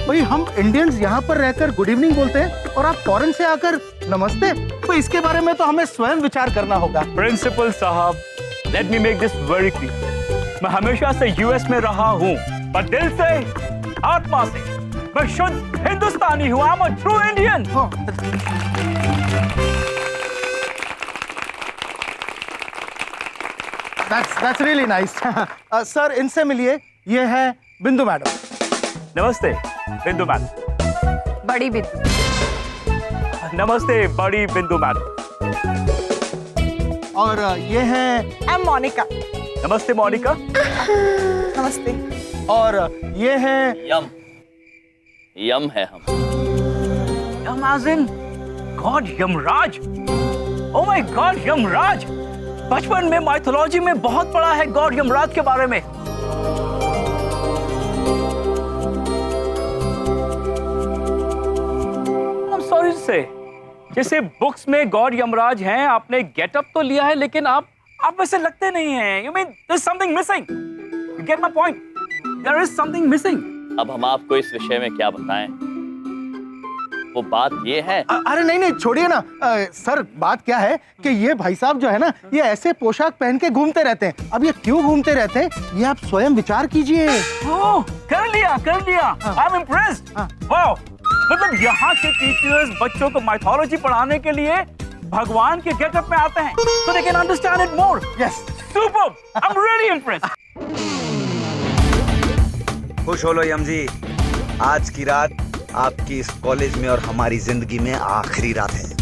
Speaker 7: भाई, हम इंडियंस यहाँ पर रहकर गुड इवनिंग बोलते हैं और आप फॉरेन से आकर नमस्ते। तो इसके बारे में तो हमें स्वयं विचार करना होगा।
Speaker 1: प्रिंसिपल साहब, let me make this very clear. मैं हमेशा से यूएस में रहा हूँ, पर दिल से, आत्मा से मैं शुद्ध हिंदुस्तानी हूँ। I'm a true Indian।
Speaker 7: That's really nice। Sir, इनसे मिलिए, ये है बिंदु मैडम।
Speaker 1: नमस्ते बिंदु मैडम।
Speaker 9: बड़ी बिंदु।
Speaker 1: नमस्ते बड़ी बिंदु मैडम।
Speaker 7: और ये है
Speaker 8: आई एम मोनिका।
Speaker 1: नमस्ते मोनिका।
Speaker 8: नमस्ते।
Speaker 7: और ये है
Speaker 1: यम। यम है हम। यम as in God Yamraj. Oh my God, Yamraj. बचपन में माइथोलॉजी में बहुत पढ़ा है गॉड यमराज के बारे में। सॉरी से, जैसे बुक्स में गॉड यमराज हैं, आपने गेटअप तो लिया है, लेकिन आप वैसे लगते नहीं हैं। You mean there is something missing. You get my point? There is something missing. अब हम आपको इस विषय में क्या बताएं? वो बात ये है।
Speaker 7: अरे नहीं नहीं, छोड़िए ना। सर, बात क्या है कि ये भाई साहब जो है ना, ये ऐसे पोशाक पहन के घूमते रहते हैं। अब ये क्यों घूमते रहते हैं, ये आप स्वयं विचार कीजिए।
Speaker 1: ओह, कर लिया। I am impressed. वाओ, मतलब यहाँ के टीचर्स बच्चों को माइथोलॉजी पढ़ाने के लिए भगवान के गेटअप में आते हैं, so they can understand it more.
Speaker 7: Yes.
Speaker 1: Superb. I'm really impressed.
Speaker 5: खुश हो लो यम जी, आज की रात आपकी इस कॉलेज में और हमारी जिंदगी में आखिरी रात है।